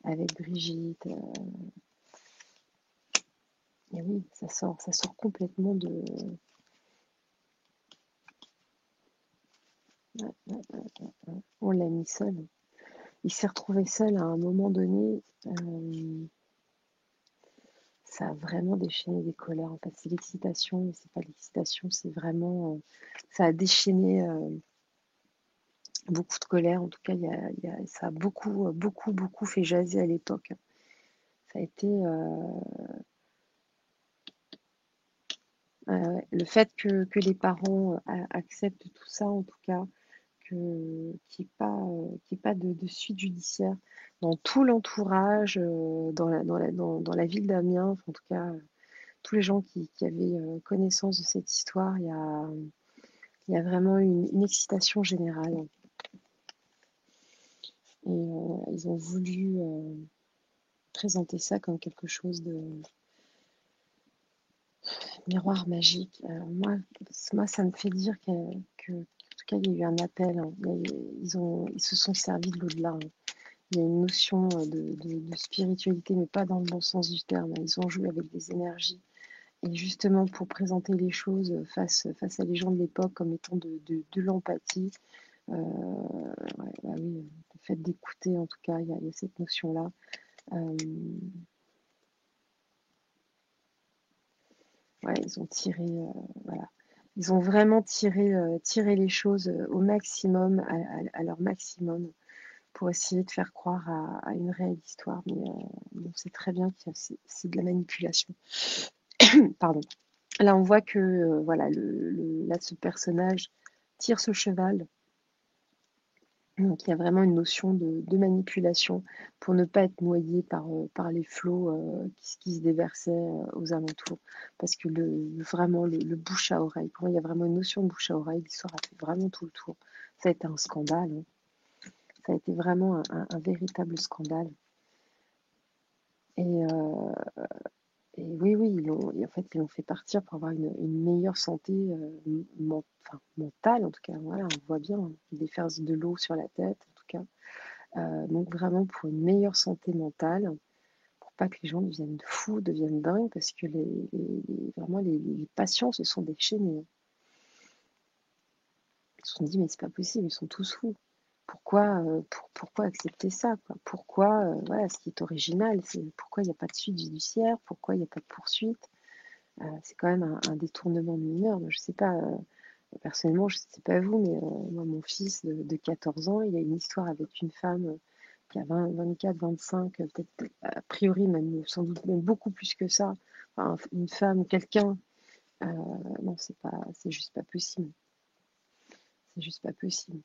avec Brigitte. Et oui, ça sort complètement de. Ouais, ouais, ouais. On l'a mis seul. Il s'est retrouvé seul à un moment donné. Ça a vraiment déchaîné des colères. En fait, c'est l'excitation, mais c'est pas l'excitation, c'est vraiment. Ça a déchaîné beaucoup de colère. En tout cas, ça a beaucoup, beaucoup, beaucoup fait jaser à l'époque. Ça a été le fait que les parents acceptent tout ça, en tout cas, qu'il n'y ait pas, de suite judiciaire dans tout l'entourage, dans la ville d'Amiens, enfin, en tout cas, tous les gens qui avaient connaissance de cette histoire, il y a vraiment une excitation générale. Et ils ont voulu présenter ça comme quelque chose de miroir magique. Moi, ça me fait dire en tout cas, il y a eu un appel. Hein. Ils se sont servis de l'au-delà. Hein. Il y a une notion de spiritualité, mais pas dans le bon sens du terme. Ils ont joué avec des énergies. Et justement, pour présenter les choses face à les gens de l'époque comme étant de l'empathie, ouais, bah oui, le fait d'écouter, en tout cas, il y a cette notion-là. Ouais, ils ont tiré, voilà. Ils ont vraiment tiré les choses au maximum, à leur maximum, pour essayer de faire croire à une réelle histoire. Mais on sait très bien que c'est de la manipulation. Pardon. Là, on voit que voilà, là, ce personnage tire ce cheval. Donc, il y a vraiment une notion de manipulation pour ne pas être noyé par les flots qui se déversaient aux alentours. Parce que vraiment, le bouche à oreille, quand il y a vraiment une notion de bouche à oreille, l'histoire a fait vraiment tout le tour. Ça a été un scandale. Hein. Ça a été vraiment un véritable scandale. Et, oui, oui, en fait, ils l'ont fait partir pour avoir une meilleure santé mentale, en tout cas. Voilà, on voit bien, hein, des faire de l'eau sur la tête, en tout cas. Donc vraiment pour une meilleure santé mentale, pour pas que les gens deviennent fous, deviennent dingues, parce que vraiment les patients se sont déchaînés. Ils se sont dit mais c'est pas possible, ils sont tous fous. Pourquoi accepter ça quoi? Pourquoi voilà, ce qui est original, c'est pourquoi il n'y a pas de suite judiciaire, pourquoi il n'y a pas de poursuite. C'est quand même un détournement mineur. Je sais pas, personnellement, je sais pas vous, mais moi, mon fils de 14 ans, il a une histoire avec une femme qui a 24, 25, peut-être a priori même sans doute même beaucoup plus que ça. Enfin, une femme, quelqu'un, euh, non, c'est juste pas possible. C'est juste pas possible.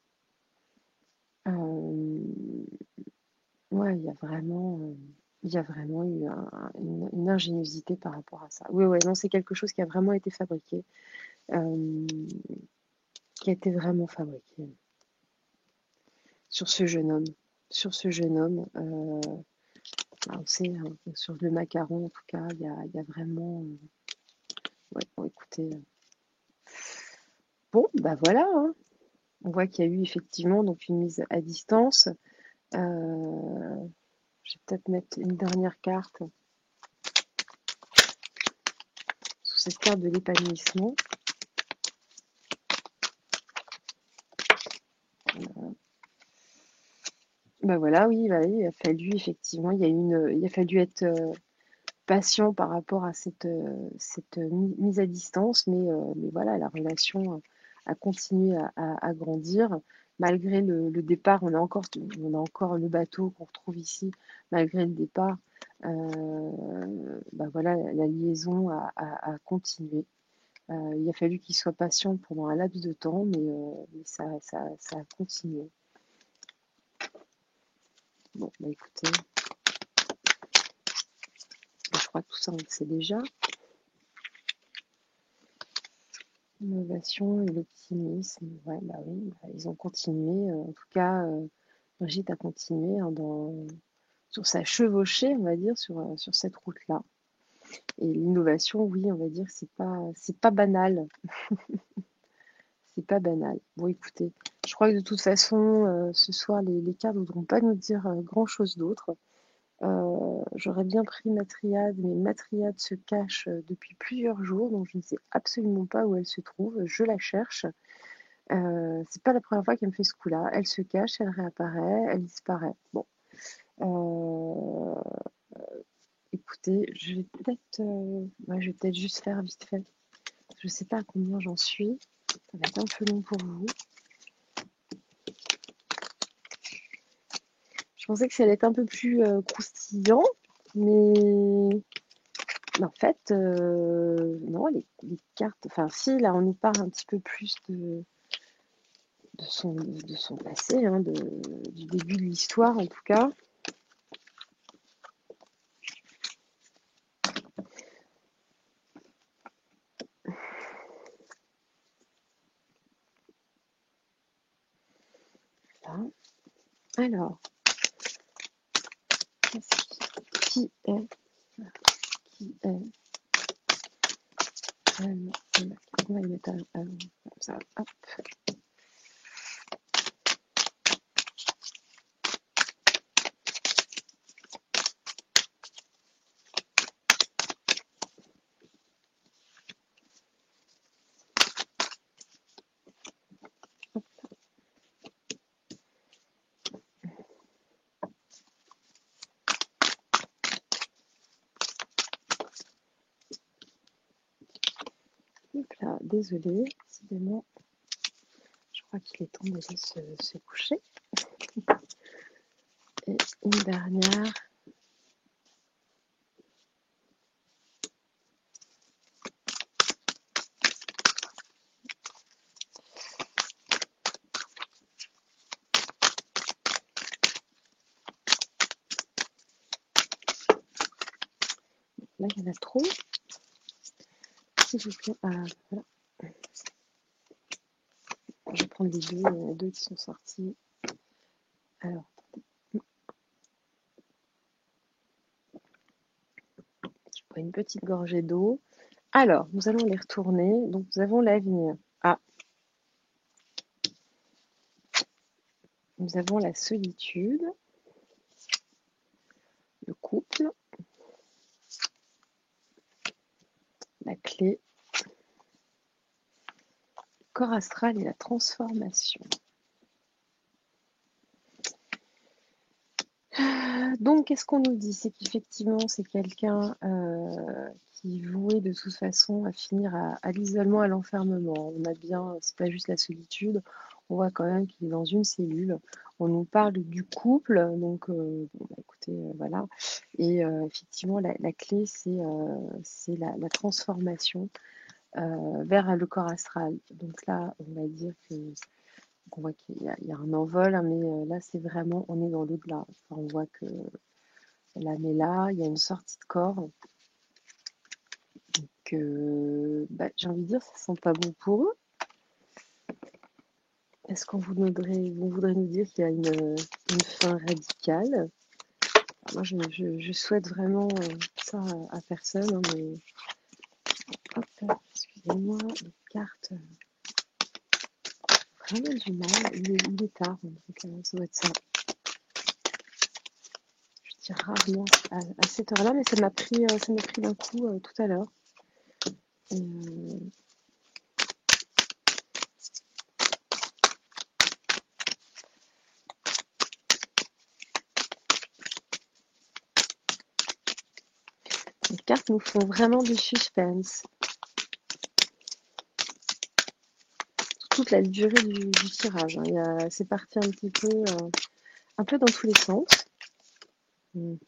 Euh, ouais, il y a vraiment eu une ingéniosité par rapport à ça. Oui, ouais, non, c'est quelque chose qui a vraiment été fabriqué, euh, qui a été vraiment fabriqué sur ce jeune homme. Sur ce jeune homme, on sait, hein, sur le macaron, en tout cas, il y a vraiment. Ouais, bon, écoutez. Bon, bah voilà, hein. On voit qu'il y a eu effectivement donc une mise à distance. Je vais peut-être mettre une dernière carte sous cette carte de l'épanouissement. Bah voilà, oui, bah, il a fallu effectivement, il a fallu être patient par rapport à cette mise à distance, mais voilà, la relation a continué à grandir. Malgré le départ, on a encore le bateau qu'on retrouve ici, malgré le départ, bah voilà, la liaison a continué. Il a fallu qu'il soit patient pendant un laps de temps, mais ça a continué. Bon, bah écoutez, crois que tout ça, on le sait déjà. L'innovation et l'optimisme, ouais, bah oui, bah, ils ont continué. En tout cas, Brigitte a continué hein, sur sa chevauchée, on va dire, sur cette route-là. Et l'innovation, oui, on va dire, c'est pas banal. C'est pas banal. Bon, écoutez, je crois que de toute façon, ce soir, les cartes ne voudront pas nous dire grand-chose d'autre. J'aurais bien pris ma triade, mais ma triade se cache depuis plusieurs jours, donc je ne sais absolument pas où elle se trouve. Je la cherche. C'est pas la première fois qu'elle me fait ce coup-là. Elle se cache, elle réapparaît, elle disparaît. Bon, euh, écoutez, ouais, je vais peut-être juste faire vite fait. Je sais pas à combien j'en suis. Ça va être un peu long pour vous. Je pensais que ça allait être un peu plus croustillant, mais en fait, non, les cartes. Enfin, si, là, on nous parle un petit peu plus de son passé, hein, du début de l'histoire en tout cas. Là. Alors, qui est on va y mettre comme ça, hop. Hop là, désolée, décidément, je crois qu'il est temps d'aller se coucher. Et une dernière. Là, il y en a trop. S'il vous plaît. Ah, voilà. Je vais prendre les deux qui sont sortis. Alors, je prends une petite gorgée d'eau. Alors, nous allons les retourner. Donc, nous avons l'avenir. Ah, nous avons la solitude, le couple, la clé, le corps astral et la transformation. Donc, qu'est-ce qu'on nous dit? C'est qu'effectivement, c'est quelqu'un qui est voué de toute façon à finir à l'isolement, à l'enfermement. On a bien, c'est pas juste la solitude, on voit quand même qu'il est dans une cellule. On nous parle du couple, donc bon, bah, écoutez, voilà. Et effectivement, la clé, c'est la transformation vers le corps astral. Donc là, on va dire que on voit qu'il y a un envol, hein, mais là, c'est vraiment, on est dans l'au-delà. Enfin, on voit que là, mais là, il y a une sortie de corps que, bah, j'ai envie de dire, ça sent pas bon pour eux. Est-ce qu'on voudrait nous dire qu'il y a une fin radicale? Alors moi, je souhaite vraiment ça à personne, hein, mais hop, excusez-moi, les cartes, vraiment du mal. Il est tard, donc ça doit être ça. Je tire rarement à cette heure-là, mais ça m'a pris d'un coup tout à l'heure. Les cartes nous font vraiment du suspense. Toute la durée du tirage, hein. C'est parti un peu dans tous les sens. Mhm.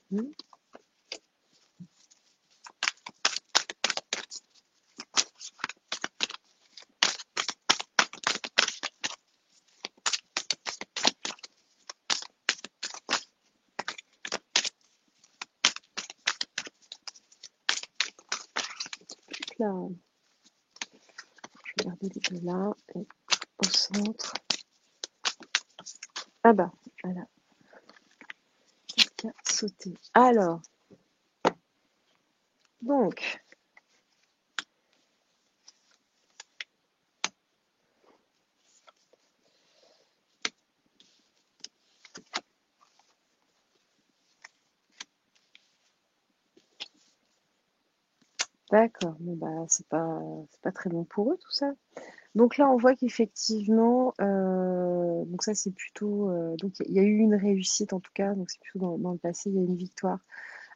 là, je vais garder les deux là, et au centre. Ah bah, voilà, qui a sauté. Alors, donc, d'accord, bon bah, c'est pas très bon pour eux tout ça. Donc là, on voit qu'effectivement, donc ça c'est plutôt, donc il y a eu une réussite en tout cas, donc c'est plutôt dans le passé, il y a une victoire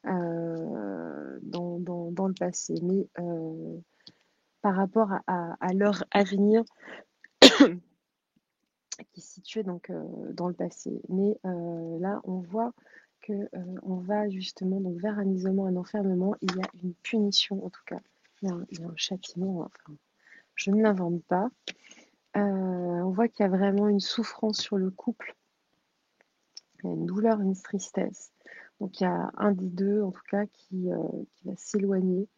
dans le passé. Mais par rapport à leur avenir qui se situait donc dans le passé. Mais là, on voit que on va justement donc vers un isolement, un enfermement. Il y a une punition en tout cas. Il y a un châtiment. Enfin, je ne l'invente pas. On voit qu'il y a vraiment une souffrance sur le couple. Il y a une douleur, une tristesse. Donc il y a un des deux en tout cas qui va s'éloigner.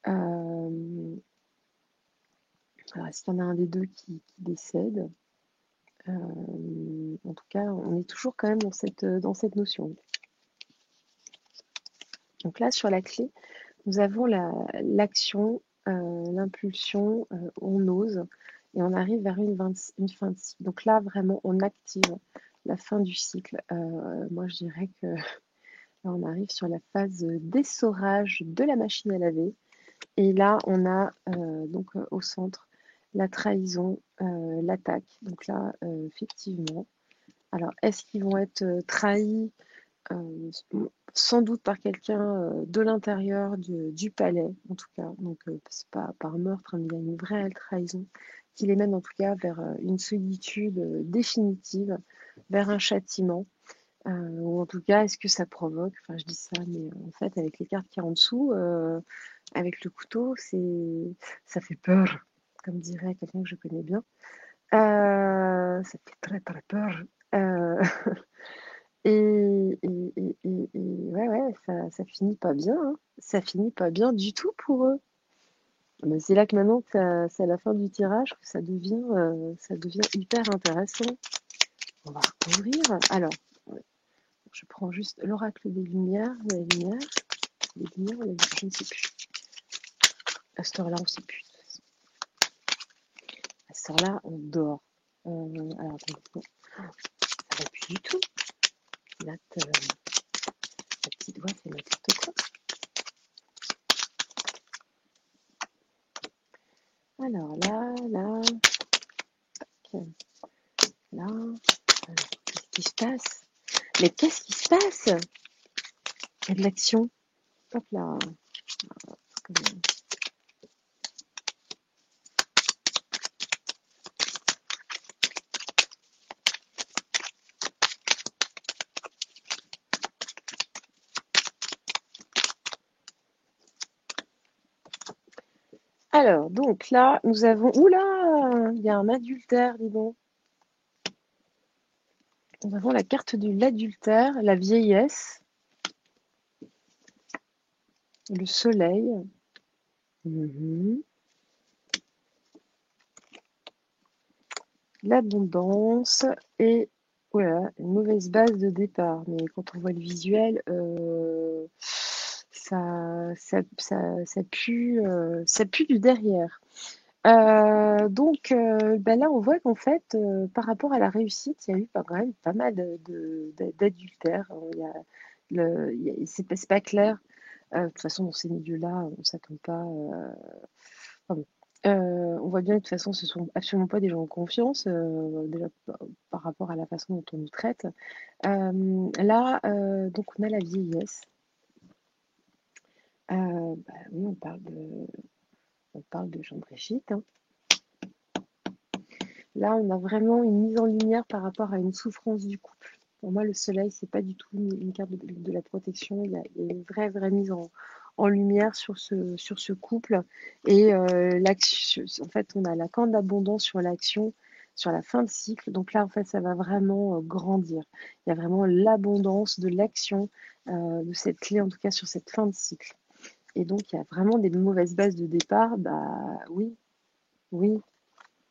Alors est-ce qu'il y en a un des deux qui décède? En tout cas, on est toujours quand même dans cette notion. Donc là, sur la clé, nous avons l'action, l'impulsion, on ose et on arrive vers une fin de cycle. Donc là, vraiment, on active la fin du cycle. Moi, je dirais que là, on arrive sur la phase d'essorage de la machine à laver. Et là, on a donc au centre la trahison, l'attaque. Donc là, effectivement. Alors, est-ce qu'ils vont être trahis euh, sans doute par quelqu'un de l'intérieur du palais, en tout cas. Donc, c'est pas par meurtre, mais il y a une vraie trahison qui les mène en tout cas vers une solitude définitive, vers un châtiment. Ou en tout cas, est-ce que ça provoque, enfin je dis ça, mais en fait, avec les cartes qui sont en dessous, avec le couteau, ça fait peur, comme dirait quelqu'un que je connais bien. Ça fait très très peur. Euh, et ouais, ouais, ça finit pas bien, hein. Ça finit pas bien du tout pour eux. Mais c'est là que maintenant, que c'est à la fin du tirage, que ça devient hyper intéressant. On va recouvrir. Alors, ouais, je prends juste l'oracle des Lumières. Les Lumières, je ne sais plus. À cette heure-là, on ne sait plus. À cette heure-là, on dort. Alors, attends, ça va plus du tout. Là, la petite voix fait n'importe quoi. Alors là, ok, là, alors, qu'est-ce qui se passe? Mais qu'est-ce qui se passe? Il y a de l'action. Hop là. Alors, donc là, nous avons. Oula! Il y a un adultère, dis donc. Nous avons la carte de l'adultère, la vieillesse, le soleil. Mhm. L'abondance et voilà, une mauvaise base de départ. Mais quand on voit le visuel, ça pue du derrière. Donc ben là, on voit qu'en fait, par rapport à la réussite, il y a eu quand même pas mal d'adultères. C'est pas clair. De toute façon, dans ces milieux-là, on ne s'attend pas. Enfin bon. On voit bien que de toute façon, ce ne sont absolument pas des gens en confiance, déjà par rapport à la façon dont on nous traite. Là, donc on a la vieillesse. Bah oui, on parle de Jean Brigitte, hein. Là, on a vraiment une mise en lumière par rapport à une souffrance du couple. Pour moi, le soleil, c'est pas du tout une carte de la protection. Il y a une vraie, vraie mise en lumière sur ce couple. Et l'action, en fait, on a la corde d'abondance sur l'action, sur la fin de cycle. Donc là, en fait, ça va vraiment grandir. Il y a vraiment l'abondance de l'action de cette clé, en tout cas sur cette fin de cycle. Et donc, il y a vraiment des mauvaises bases de départ. Bah oui, oui,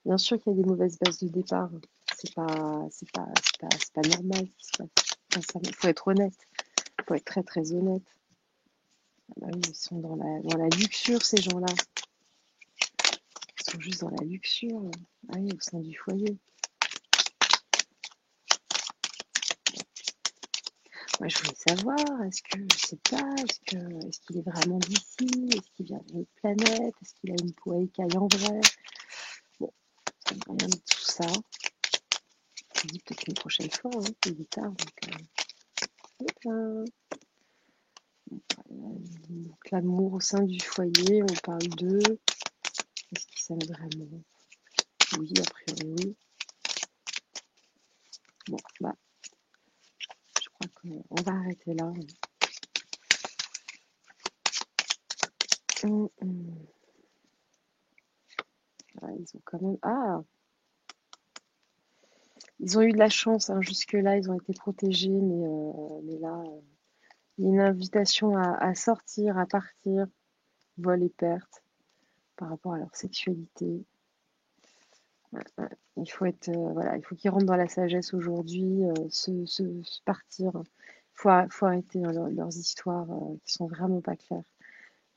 bien sûr qu'il y a des mauvaises bases de départ. C'est pas normal ce qui se passe. Enfin, il faut être honnête. Il faut être très, très honnête. Ah bah oui, ils sont dans la luxure, ces gens-là. Ils sont juste dans la luxure. Ah oui, au sein du foyer. Moi, je voulais savoir, je sais pas, est-ce qu'il est vraiment d'ici? Est-ce qu'il vient d'une autre planète? Est-ce qu'il a une peau à écailles en vrai? Bon, ça ne rien de tout ça. Je dis peut-être une prochaine fois, hein, il est tard. Donc l'amour au sein du foyer, on parle d'eux. Est-ce qu'ils s'aiment vraiment? Oui, a priori oui. Bon, bah, je crois qu'on va arrêter là. Ah, ils ont quand même. Ah, ils ont eu de la chance, hein. Jusque-là, ils ont été protégés, mais là, il y a une invitation à sortir, à partir, voient les pertes par rapport à leur sexualité. Il faut être, voilà, il faut qu'ils rentrent dans la sagesse aujourd'hui, se partir. Faut arrêter, hein, leurs histoires qui sont vraiment pas claires.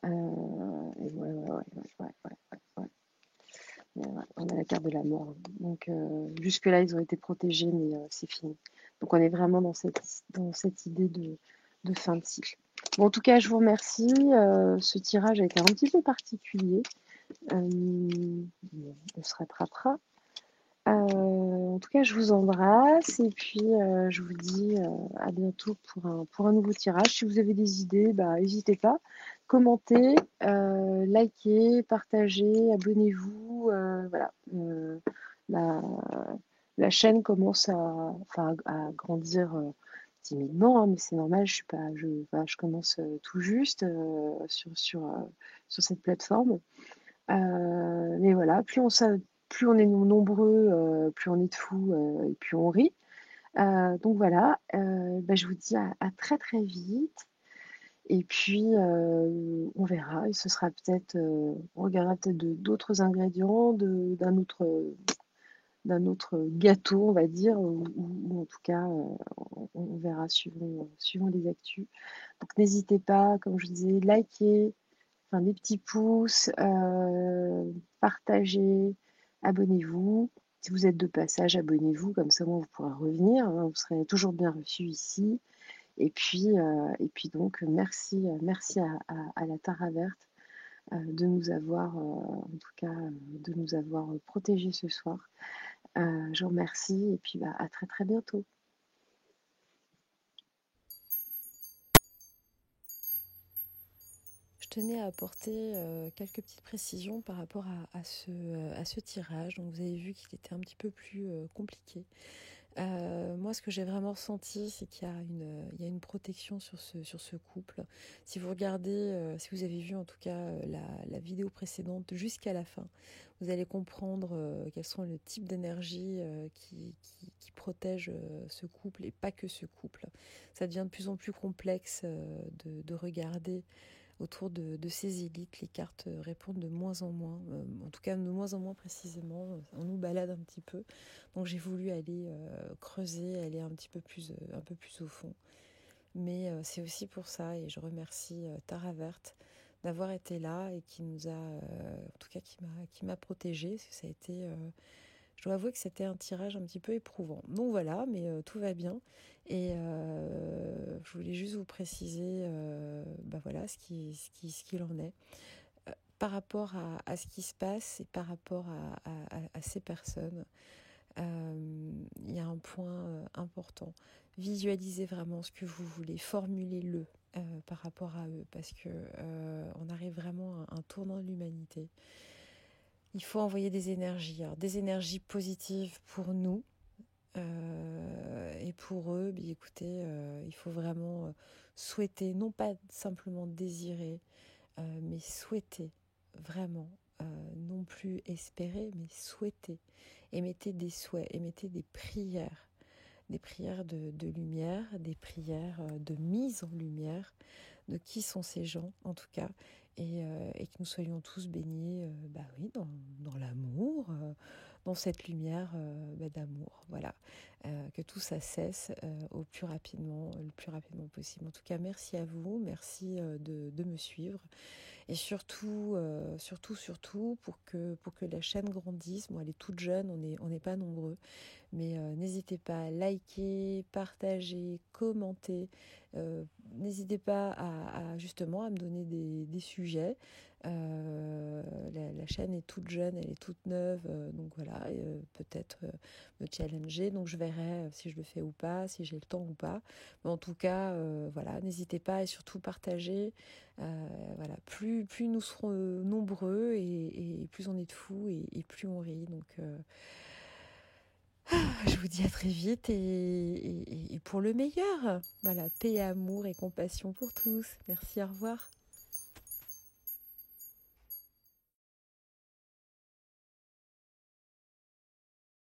Et ouais. On a la carte de la mort. Donc jusque-là, ils ont été protégés, mais c'est fini. Donc on est vraiment dans cette idée de fin de cycle. Bon, en tout cas, je vous remercie. Ce tirage a été un petit peu particulier. On se rattrapera. En tout cas, je vous embrasse et puis je vous dis à bientôt pour un nouveau tirage. Si vous avez des idées, bah, n'hésitez pas. Commentez, likez, partagez, abonnez-vous. Voilà. La, la chaîne commence à grandir timidement, hein, mais c'est normal. Je suis pas, voilà, je commence tout juste sur cette plateforme. Mais voilà, plus on est nombreux, plus on est de fous et plus on rit. Donc voilà, bah, je vous dis à très très vite. Et puis on verra. Et ce sera peut-être, on regardera peut-être d'autres ingrédients, d'un autre gâteau, on va dire, ou en tout cas, on verra suivant les actus. Donc n'hésitez pas, comme je disais, likez, enfin, des petits pouces, partagez, abonnez-vous. Si vous êtes de passage, abonnez-vous, comme ça moi, vous pourrez revenir, hein, vous serez toujours bien reçu ici. Et puis donc, merci à la Tara Verte de nous avoir, en tout cas, de nous avoir protégés ce soir. Je vous remercie et puis bah, à très très bientôt. Je tenais à apporter quelques petites précisions par rapport à ce tirage. Donc vous avez vu qu'il était un petit peu plus compliqué. Moi, ce que j'ai vraiment ressenti, c'est qu'il y a il y a une protection sur ce couple. Si vous regardez, si vous avez vu en tout cas la vidéo précédente jusqu'à la fin, vous allez comprendre quels sont les types d'énergie qui protègent ce couple et pas que ce couple. Ça devient de plus en plus complexe de regarder autour de ces élites. Les cartes répondent de moins en moins, en tout cas de moins en moins précisément. On nous balade un petit peu. Donc j'ai voulu aller creuser, aller un peu plus au fond. Mais c'est aussi pour ça, et je remercie Tara Verte d'avoir été là et qui nous a, en tout cas qui m'a protégée, parce que ça a été, je dois avouer que c'était un tirage un petit peu éprouvant. Donc voilà, mais tout va bien. Et je voulais juste vous préciser, bah voilà, ce qu'il en est par rapport à ce qui se passe et par rapport à ces personnes. Il y a un point important. Visualisez vraiment ce que vous voulez, formulez-le par rapport à eux, parce que on arrive vraiment à un tournant de l'humanité. Il faut envoyer des énergies, alors des énergies positives pour nous et pour eux. Bien, écoutez, il faut vraiment souhaiter, non pas simplement désirer, mais souhaiter vraiment. Non plus espérer, mais souhaiter. Émettez des souhaits, émettez des prières de lumière, des prières de mise en lumière, de qui sont ces gens, en tout cas, et que nous soyons tous baignés, oui, dans l'amour, dans cette lumière d'amour, voilà. Que tout ça cesse le plus rapidement possible. En tout cas, merci à vous, merci de me suivre. Et surtout, pour que la chaîne grandisse. Bon, elle est toute jeune, on n'est pas nombreux, mais n'hésitez pas à liker, partager, commenter. N'hésitez pas justement à me donner des sujets. La chaîne est toute jeune, elle est toute neuve, donc voilà, peut-être me challenger. Donc je verrai si je le fais ou pas, si j'ai le temps ou pas. Mais en tout cas, voilà, n'hésitez pas et surtout partagez. Voilà, plus nous serons nombreux et plus on est de fous et plus on rit. Donc je vous dis à très vite et pour le meilleur. Voilà, paix, amour et compassion pour tous. Merci, au revoir.